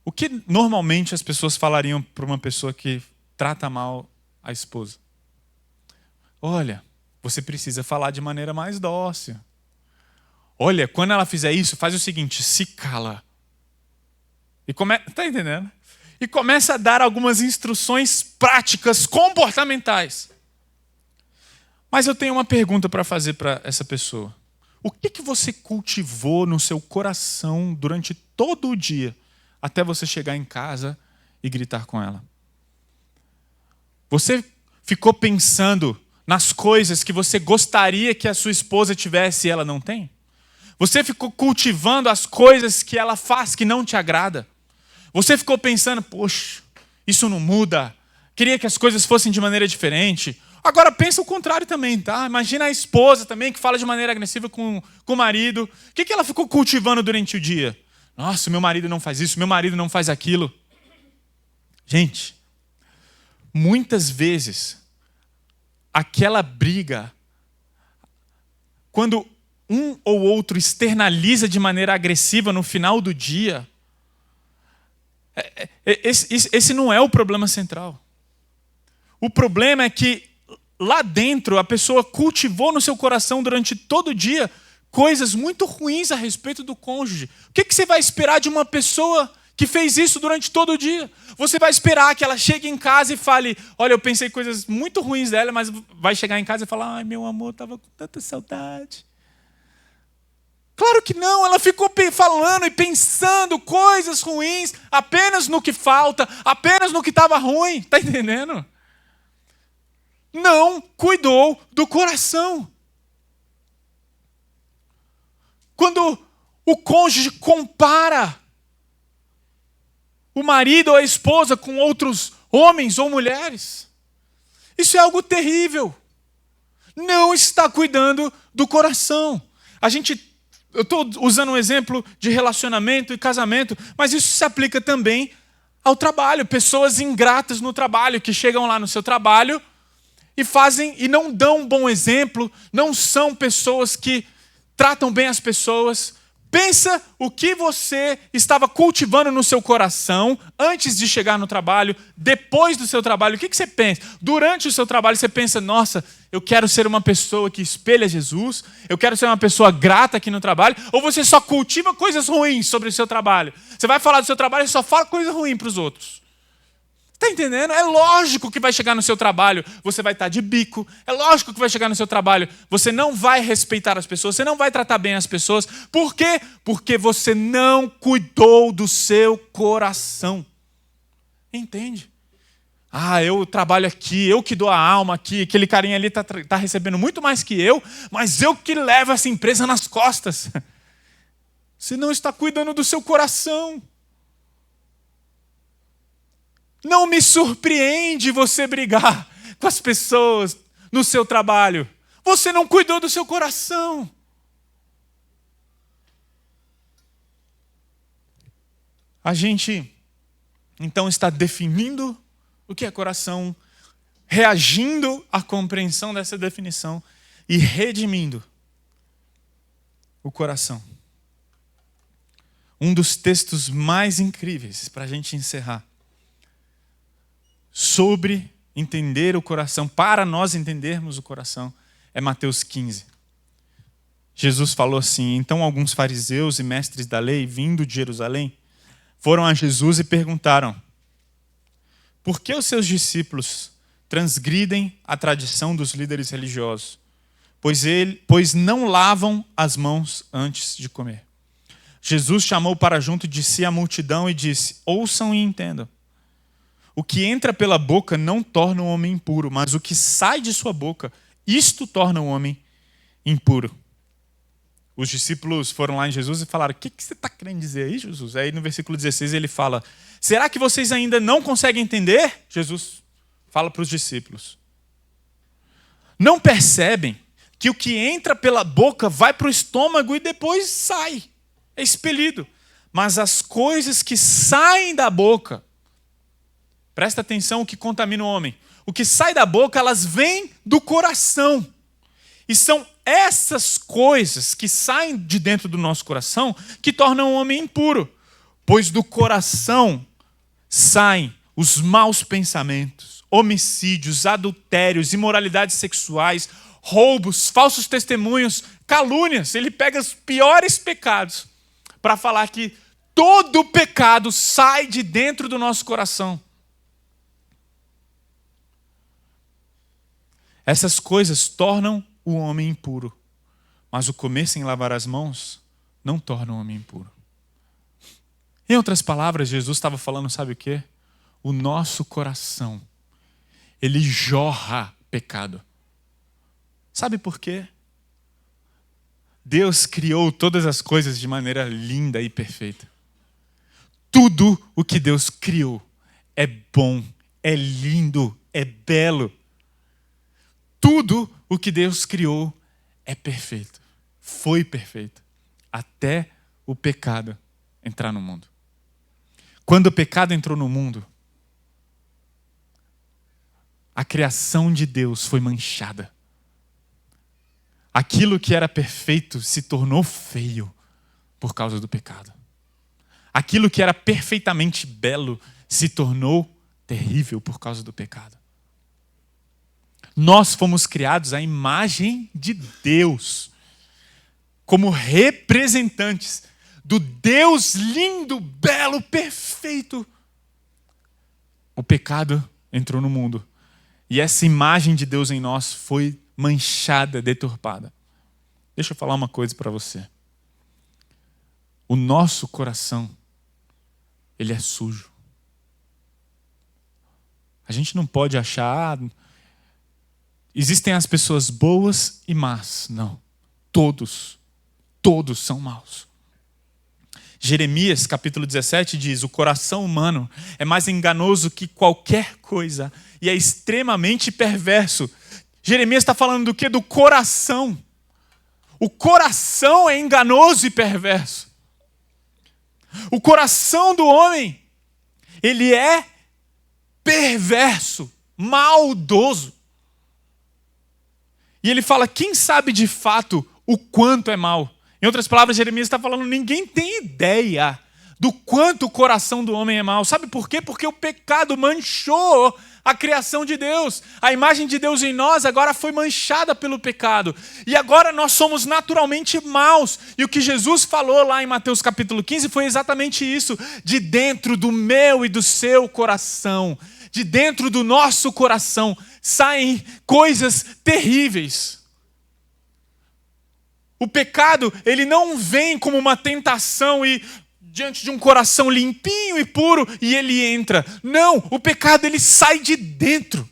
O que normalmente as pessoas falariam para uma pessoa que trata mal a esposa? Olha, você precisa falar de maneira mais dócil. Olha, quando ela fizer isso, faz o seguinte, se cala. Tá entendendo? E começa a dar algumas instruções práticas, comportamentais. Mas eu tenho uma pergunta para fazer para essa pessoa. O que você cultivou no seu coração durante todo o dia, até você chegar em casa e gritar com ela? Você ficou pensando nas coisas que você gostaria que a sua esposa tivesse e ela não tem? Você ficou cultivando as coisas que ela faz que não te agrada? Você ficou pensando, poxa, isso não muda. Queria que as coisas fossem de maneira diferente. Agora pensa o contrário também, tá? Imagina a esposa também que fala de maneira agressiva com o marido. O que ela ficou cultivando durante o dia? Nossa, meu marido não faz isso, meu marido não faz aquilo. Gente, muitas vezes, aquela briga, quando um ou outro externaliza de maneira agressiva no final do dia, esse não é o problema central. O problema é que lá dentro a pessoa cultivou no seu coração durante todo o dia coisas muito ruins a respeito do cônjuge. O que você vai esperar de uma pessoa que fez isso durante todo o dia? Você vai esperar que ela chegue em casa e fale, olha, eu pensei coisas muito ruins dela, mas vai chegar em casa e falar, ai, meu amor, estava com tanta saudade. Claro que não, ela ficou falando e pensando coisas ruins apenas no que falta, apenas no que estava ruim, está entendendo? Não cuidou do coração. Quando o cônjuge compara o marido ou a esposa com outros homens ou mulheres, isso é algo terrível. Não está cuidando do coração. Eu estou usando um exemplo de relacionamento e casamento, mas isso se aplica também ao trabalho. Pessoas ingratas no trabalho, que chegam lá no seu trabalho e fazem e não dão um bom exemplo, não são pessoas que tratam bem as pessoas. Pensa o que você estava cultivando no seu coração antes de chegar no trabalho, depois do seu trabalho. O que você pensa? Durante o seu trabalho você pensa, nossa, eu quero ser uma pessoa que espelha Jesus, eu quero ser uma pessoa grata aqui no trabalho, ou você só cultiva coisas ruins sobre o seu trabalho? Você vai falar do seu trabalho e só fala coisa ruim para os outros. Está entendendo? É lógico que vai chegar no seu trabalho, você vai estar de bico. É lógico que vai chegar no seu trabalho, você não vai respeitar as pessoas, você não vai tratar bem as pessoas. Por quê? Porque você não cuidou do seu coração. Entende? Ah, eu trabalho aqui, eu que dou a alma aqui, aquele carinha ali está recebendo muito mais que eu, mas eu que levo essa empresa nas costas. Você não está cuidando do seu coração. Não me surpreende você brigar com as pessoas no seu trabalho. Você não cuidou do seu coração. A gente, então, está definindo o que é coração, reagindo à compreensão dessa definição e redimindo o coração. Um dos textos mais incríveis para a gente encerrar sobre entender o coração, para nós entendermos o coração, é Mateus 15. Jesus falou assim, então alguns fariseus e mestres da lei, vindo de Jerusalém, foram a Jesus e perguntaram, por que os seus transgridem a tradição dos líderes religiosos? Pois não lavam as mãos antes de comer. Jesus chamou para junto de si a multidão e disse, ouçam e entendam. O que entra pela boca não torna o homem impuro, mas o que sai de sua boca, isto torna o homem impuro. Os discípulos foram lá em Jesus e falaram: o que você está querendo dizer aí, Jesus? Aí no versículo 16 ele fala: será que vocês ainda não conseguem entender? Jesus fala para os discípulos: não percebem que o que entra pela boca vai para o estômago e depois sai, é expelido. Mas as coisas que saem da boca, presta atenção, o que contamina o homem. O que sai da boca, elas vêm do coração. E são essas coisas que saem de dentro do nosso coração que tornam o homem impuro. Pois do coração saem os maus pensamentos, homicídios, adultérios, imoralidades sexuais, roubos, falsos testemunhos, calúnias. Ele pega os piores pecados para falar que todo pecado sai de dentro do nosso coração. Essas coisas tornam o homem impuro, mas o comer sem lavar as mãos não torna o homem impuro. Em outras palavras, Jesus estava falando, sabe o quê? O nosso coração, ele jorra pecado. Sabe por quê? Deus criou todas as coisas de maneira linda e perfeita. Tudo o que Deus criou é bom, é lindo, é belo. Tudo o que Deus criou é perfeito. Foi perfeito. Até o pecado entrar no mundo. Quando o pecado entrou no mundo, a criação de Deus foi manchada. Aquilo que era perfeito se tornou feio por causa do pecado. Aquilo que era perfeitamente belo se tornou terrível por causa do pecado. Nós fomos criados à imagem de Deus, como representantes do Deus lindo, belo, perfeito. O pecado entrou no mundo e essa imagem de Deus em nós foi manchada, deturpada. Deixa eu falar uma coisa para você. O nosso coração, ele é sujo. A gente não pode achar... existem as pessoas boas e más. Não. Todos são maus. Jeremias, capítulo 17, diz: o coração humano é mais enganoso que qualquer coisa e é extremamente perverso. Jeremias está falando do quê? Do coração. O coração é enganoso e perverso. O coração do homem, ele é perverso, maldoso. E ele fala: quem sabe de fato o quanto é mal? Em outras palavras, Jeremias está falando: ninguém tem ideia do quanto o coração do homem é mau. Sabe por quê? Porque o pecado manchou a criação de Deus. A imagem de Deus em nós agora foi manchada pelo pecado. E agora nós somos naturalmente maus. E o que Jesus falou lá em Mateus capítulo 15 foi exatamente isso. De dentro do meu e do seu coração, de dentro do nosso coração, saem coisas terríveis. O pecado, ele não vem como uma tentação e diante de um coração limpinho e puro e ele entra. Não, o pecado, ele sai de dentro.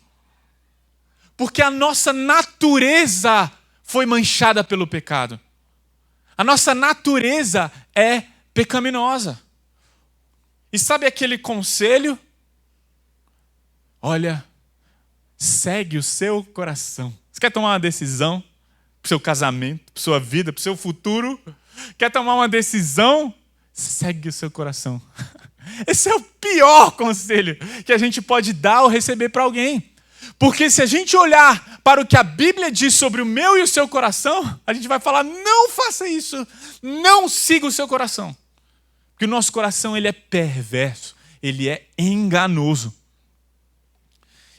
Porque a nossa natureza foi manchada pelo pecado. A nossa natureza é pecaminosa. E sabe aquele conselho? Olha, segue o seu coração. Você quer tomar uma decisão para o seu casamento, para a sua vida, para o seu futuro? Quer tomar uma decisão? Segue o seu coração. Esse é o pior conselho que a gente pode dar ou receber para alguém. Porque se a gente olhar para o que a Bíblia diz sobre o meu e o seu coração, a gente vai falar: não faça isso, não siga o seu coração. Porque o nosso coração, ele é perverso, ele é enganoso.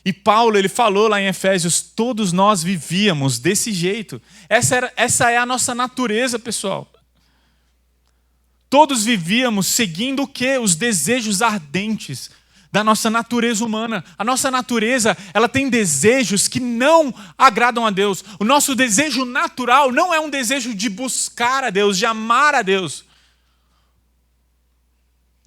E Paulo, ele falou lá em Efésios: todos nós vivíamos desse jeito. Essa é a nossa natureza, pessoal. Todos vivíamos seguindo o quê? Os desejos ardentes da nossa natureza humana. A nossa natureza, ela tem desejos que não agradam a Deus. O nosso desejo natural não é um desejo de buscar a Deus, de amar a Deus.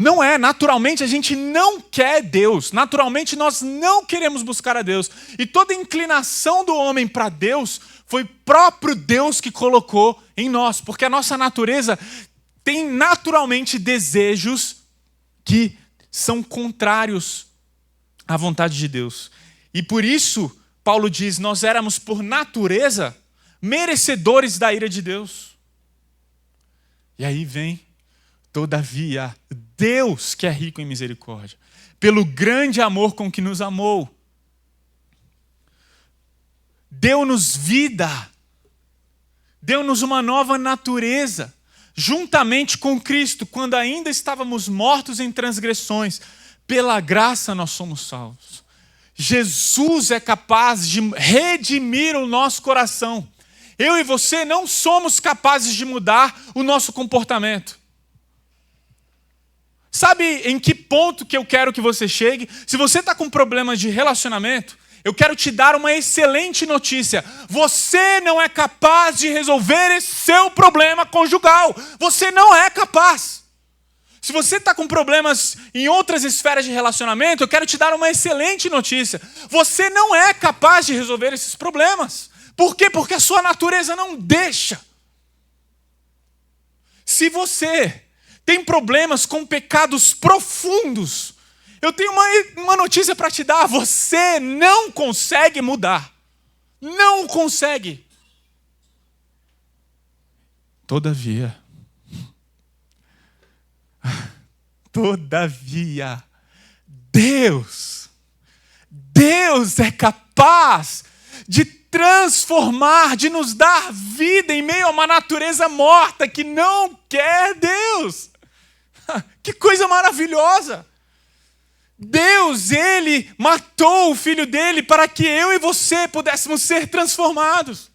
Não é, naturalmente a gente não quer Deus, naturalmente nós não queremos buscar a Deus. E toda inclinação do homem para Deus foi próprio Deus que colocou em nós, porque a nossa natureza tem naturalmente desejos que são contrários à vontade de Deus. E por isso, Paulo diz, nós éramos por natureza merecedores da ira de Deus. E aí vem, todavia, Deus que é rico em misericórdia, pelo grande amor com que nos amou, deu-nos vida, deu-nos uma nova natureza, juntamente com Cristo, quando ainda estávamos mortos em transgressões, pela graça nós somos salvos. Jesus é capaz de redimir o nosso coração. Eu e você não somos capazes de mudar o nosso comportamento. Sabe em que ponto que eu quero que você chegue? Se você está com problemas de relacionamento, eu quero te dar uma excelente notícia. Você não é capaz de resolver esse seu problema conjugal. Você não é capaz. Se você está com problemas em outras esferas de relacionamento, eu quero te dar uma excelente notícia. Você não é capaz de resolver esses problemas. Por quê? Porque a sua natureza não deixa. Se você tem problemas com pecados profundos, eu tenho uma notícia para te dar. Você não consegue mudar. Não consegue. Todavia, Deus é capaz de transformar, de nos dar vida em meio a uma natureza morta que não quer Deus. Que coisa maravilhosa! Deus, Ele matou o Filho dele para que eu e você pudéssemos ser transformados.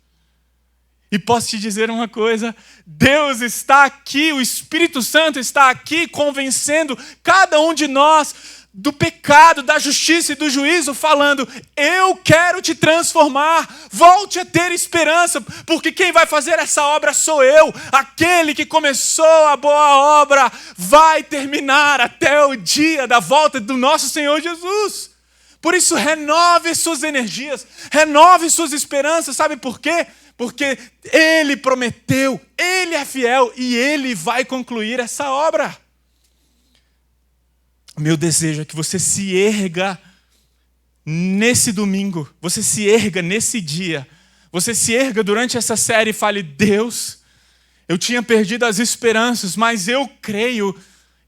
E posso te dizer uma coisa, Deus está aqui, o Espírito Santo está aqui convencendo cada um de nós do pecado, da justiça e do juízo, falando, eu quero te transformar, volte a ter esperança, porque quem vai fazer essa obra sou eu, aquele que começou a boa obra vai terminar até o dia da volta do nosso Senhor Jesus. Por isso, renove suas energias, renove suas esperanças, sabe por quê? Porque Ele prometeu, Ele é fiel e Ele vai concluir essa obra. Meu desejo é que você se erga nesse domingo, você se erga nesse dia, você se erga durante essa série e fale, Deus, eu tinha perdido as esperanças, mas eu creio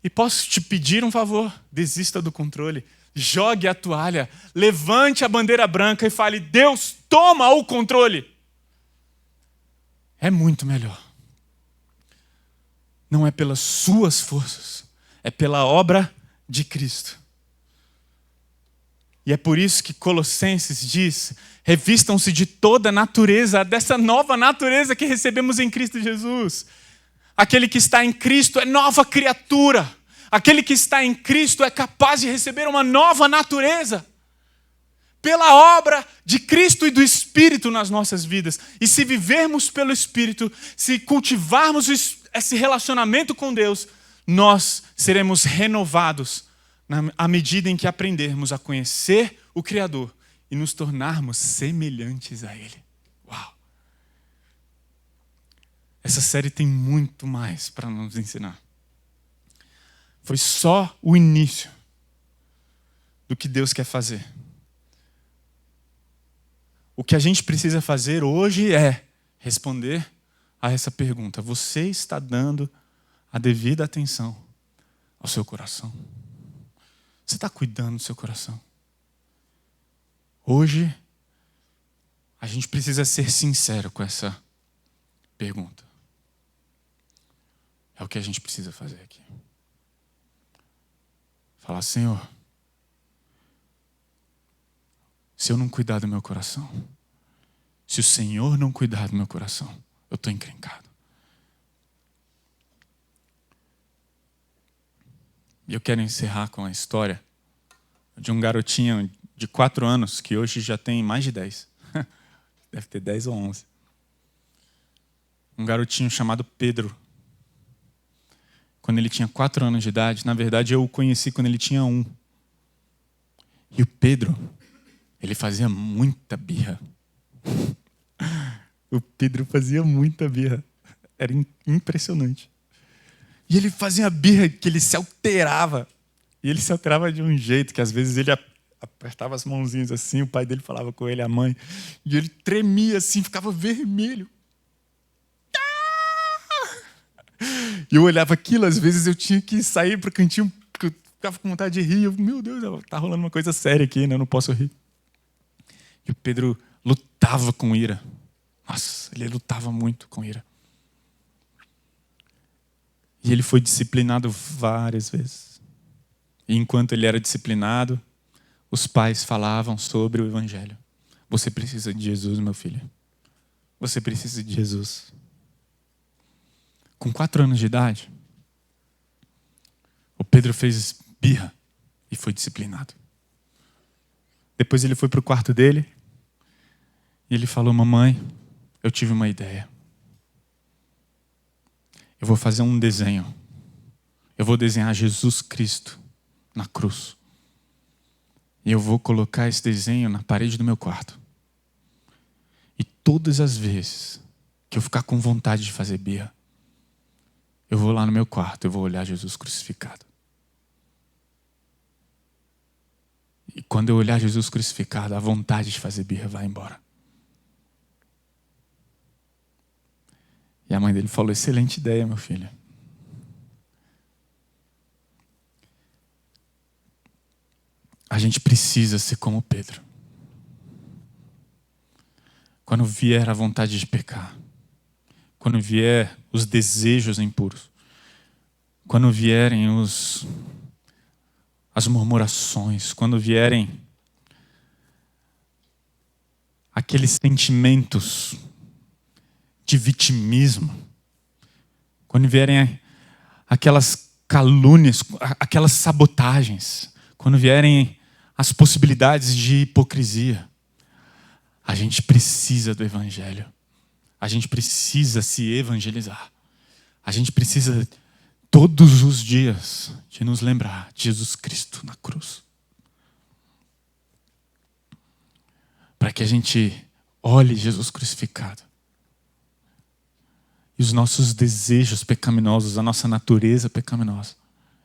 e posso te pedir um favor, desista do controle, jogue a toalha, levante a bandeira branca e fale, Deus, toma o controle. É muito melhor. Não é pelas suas forças, é pela obra de Cristo. E é por isso que Colossenses diz, revistam-se de toda a natureza, dessa nova natureza que recebemos em Cristo Jesus. Aquele que está em Cristo é nova criatura. Aquele que está em Cristo é capaz de receber uma nova natureza. Pela obra de Cristo e do Espírito nas nossas vidas. E se vivermos pelo Espírito, se cultivarmos esse relacionamento com Deus, nós seremos renovados à medida em que aprendermos a conhecer o Criador e nos tornarmos semelhantes a Ele. Uau! Essa série tem muito mais para nos ensinar. Foi só o início do que Deus quer fazer. O que a gente precisa fazer hoje é responder a essa pergunta. Você está dando a devida atenção ao seu coração? Você está cuidando do seu coração? Hoje, a gente precisa ser sincero com essa pergunta. É o que a gente precisa fazer aqui. Falar, Senhor, se eu não cuidar do meu coração, se o Senhor não cuidar do meu coração, eu estou encrencado. E eu quero encerrar com a história de um garotinho de 4 anos, que hoje já tem mais de 10. Deve ter 10 ou 11. Um garotinho chamado Pedro. quando ele tinha 4 anos de idade. Na verdade, eu o conheci quando ele tinha 1. E o Pedro, ele fazia muita birra. O Pedro fazia muita birra. Era impressionante. E ele fazia uma birra que ele se alterava. E ele se alterava de um jeito que às vezes ele apertava as mãozinhas assim, o pai dele falava com ele, a mãe, e ele tremia assim, ficava vermelho. E eu olhava aquilo, às vezes eu tinha que sair para o cantinho, porque eu ficava com vontade de rir. Meu Deus, tá rolando uma coisa séria aqui, né? Eu não posso rir. E o Pedro lutava com ira. Nossa, ele lutava muito com ira. E ele foi disciplinado várias vezes. E enquanto ele era disciplinado, os pais falavam sobre o Evangelho. Você precisa de Jesus, meu filho. Você precisa de Jesus. Com 4 anos de idade, o Pedro fez birra e foi disciplinado. Depois ele foi para o quarto dele e ele falou: mamãe, eu tive uma ideia. Eu vou fazer um desenho. Eu vou desenhar Jesus Cristo na cruz. E eu vou colocar esse desenho na parede do meu quarto. E todas as vezes que eu ficar com vontade de fazer birra, eu vou lá no meu quarto, eu vou olhar Jesus crucificado. E quando eu olhar Jesus crucificado, a vontade de fazer birra vai embora. E a mãe dele falou: excelente ideia, meu filho. A gente precisa ser como Pedro. Quando vier a vontade de pecar, quando vier os desejos impuros, quando vierem as murmurações, quando vierem aqueles sentimentos de vitimismo, quando vierem aquelas calúnias, aquelas sabotagens, quando vierem as possibilidades de hipocrisia, a gente precisa do Evangelho. A gente precisa se evangelizar. A gente precisa todos os dias de nos lembrar de Jesus Cristo na cruz. Para que a gente olhe Jesus crucificado. E os nossos desejos pecaminosos, a nossa natureza pecaminosa,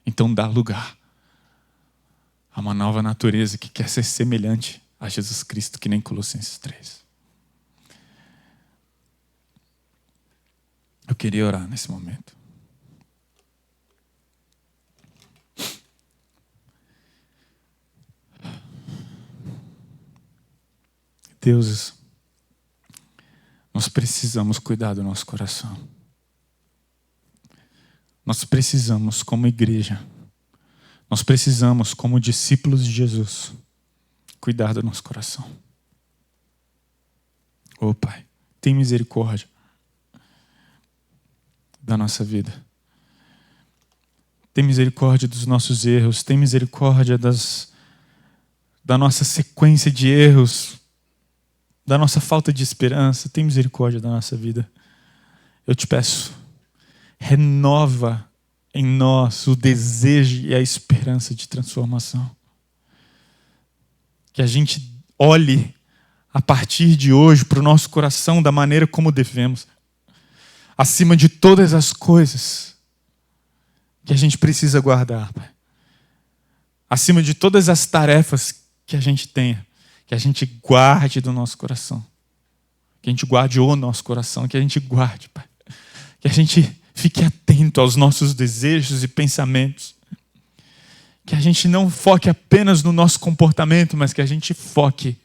então dá lugar a uma nova natureza que quer ser semelhante a Jesus Cristo, que nem Colossenses 3. Eu queria orar nesse momento. Deus, nós precisamos cuidar do nosso coração. Nós precisamos, como igreja, nós precisamos, como discípulos de Jesus, cuidar do nosso coração. Ô Pai, tem misericórdia da nossa vida. Tem misericórdia dos nossos erros. Tem misericórdia da nossa sequência de erros, da nossa falta de esperança. Tem misericórdia da nossa vida. Eu te peço, renova em nós o desejo e a esperança de transformação. Que a gente olhe a partir de hoje para o nosso coração da maneira como devemos. Acima de todas as coisas que a gente precisa guardar, Pai. Acima de todas as tarefas que a gente tenha, que a gente guarde do nosso coração. Que a gente guarde o nosso coração, que a gente guarde, Pai. Que a gente fique atento aos nossos desejos e pensamentos. Que a gente não foque apenas no nosso comportamento, mas que a gente foque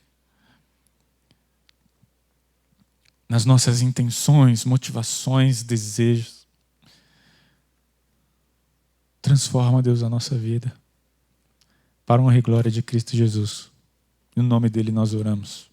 nas nossas intenções, motivações, desejos. Transforma, Deus, a nossa vida para a honra e glória de Cristo Jesus. No nome dele nós oramos.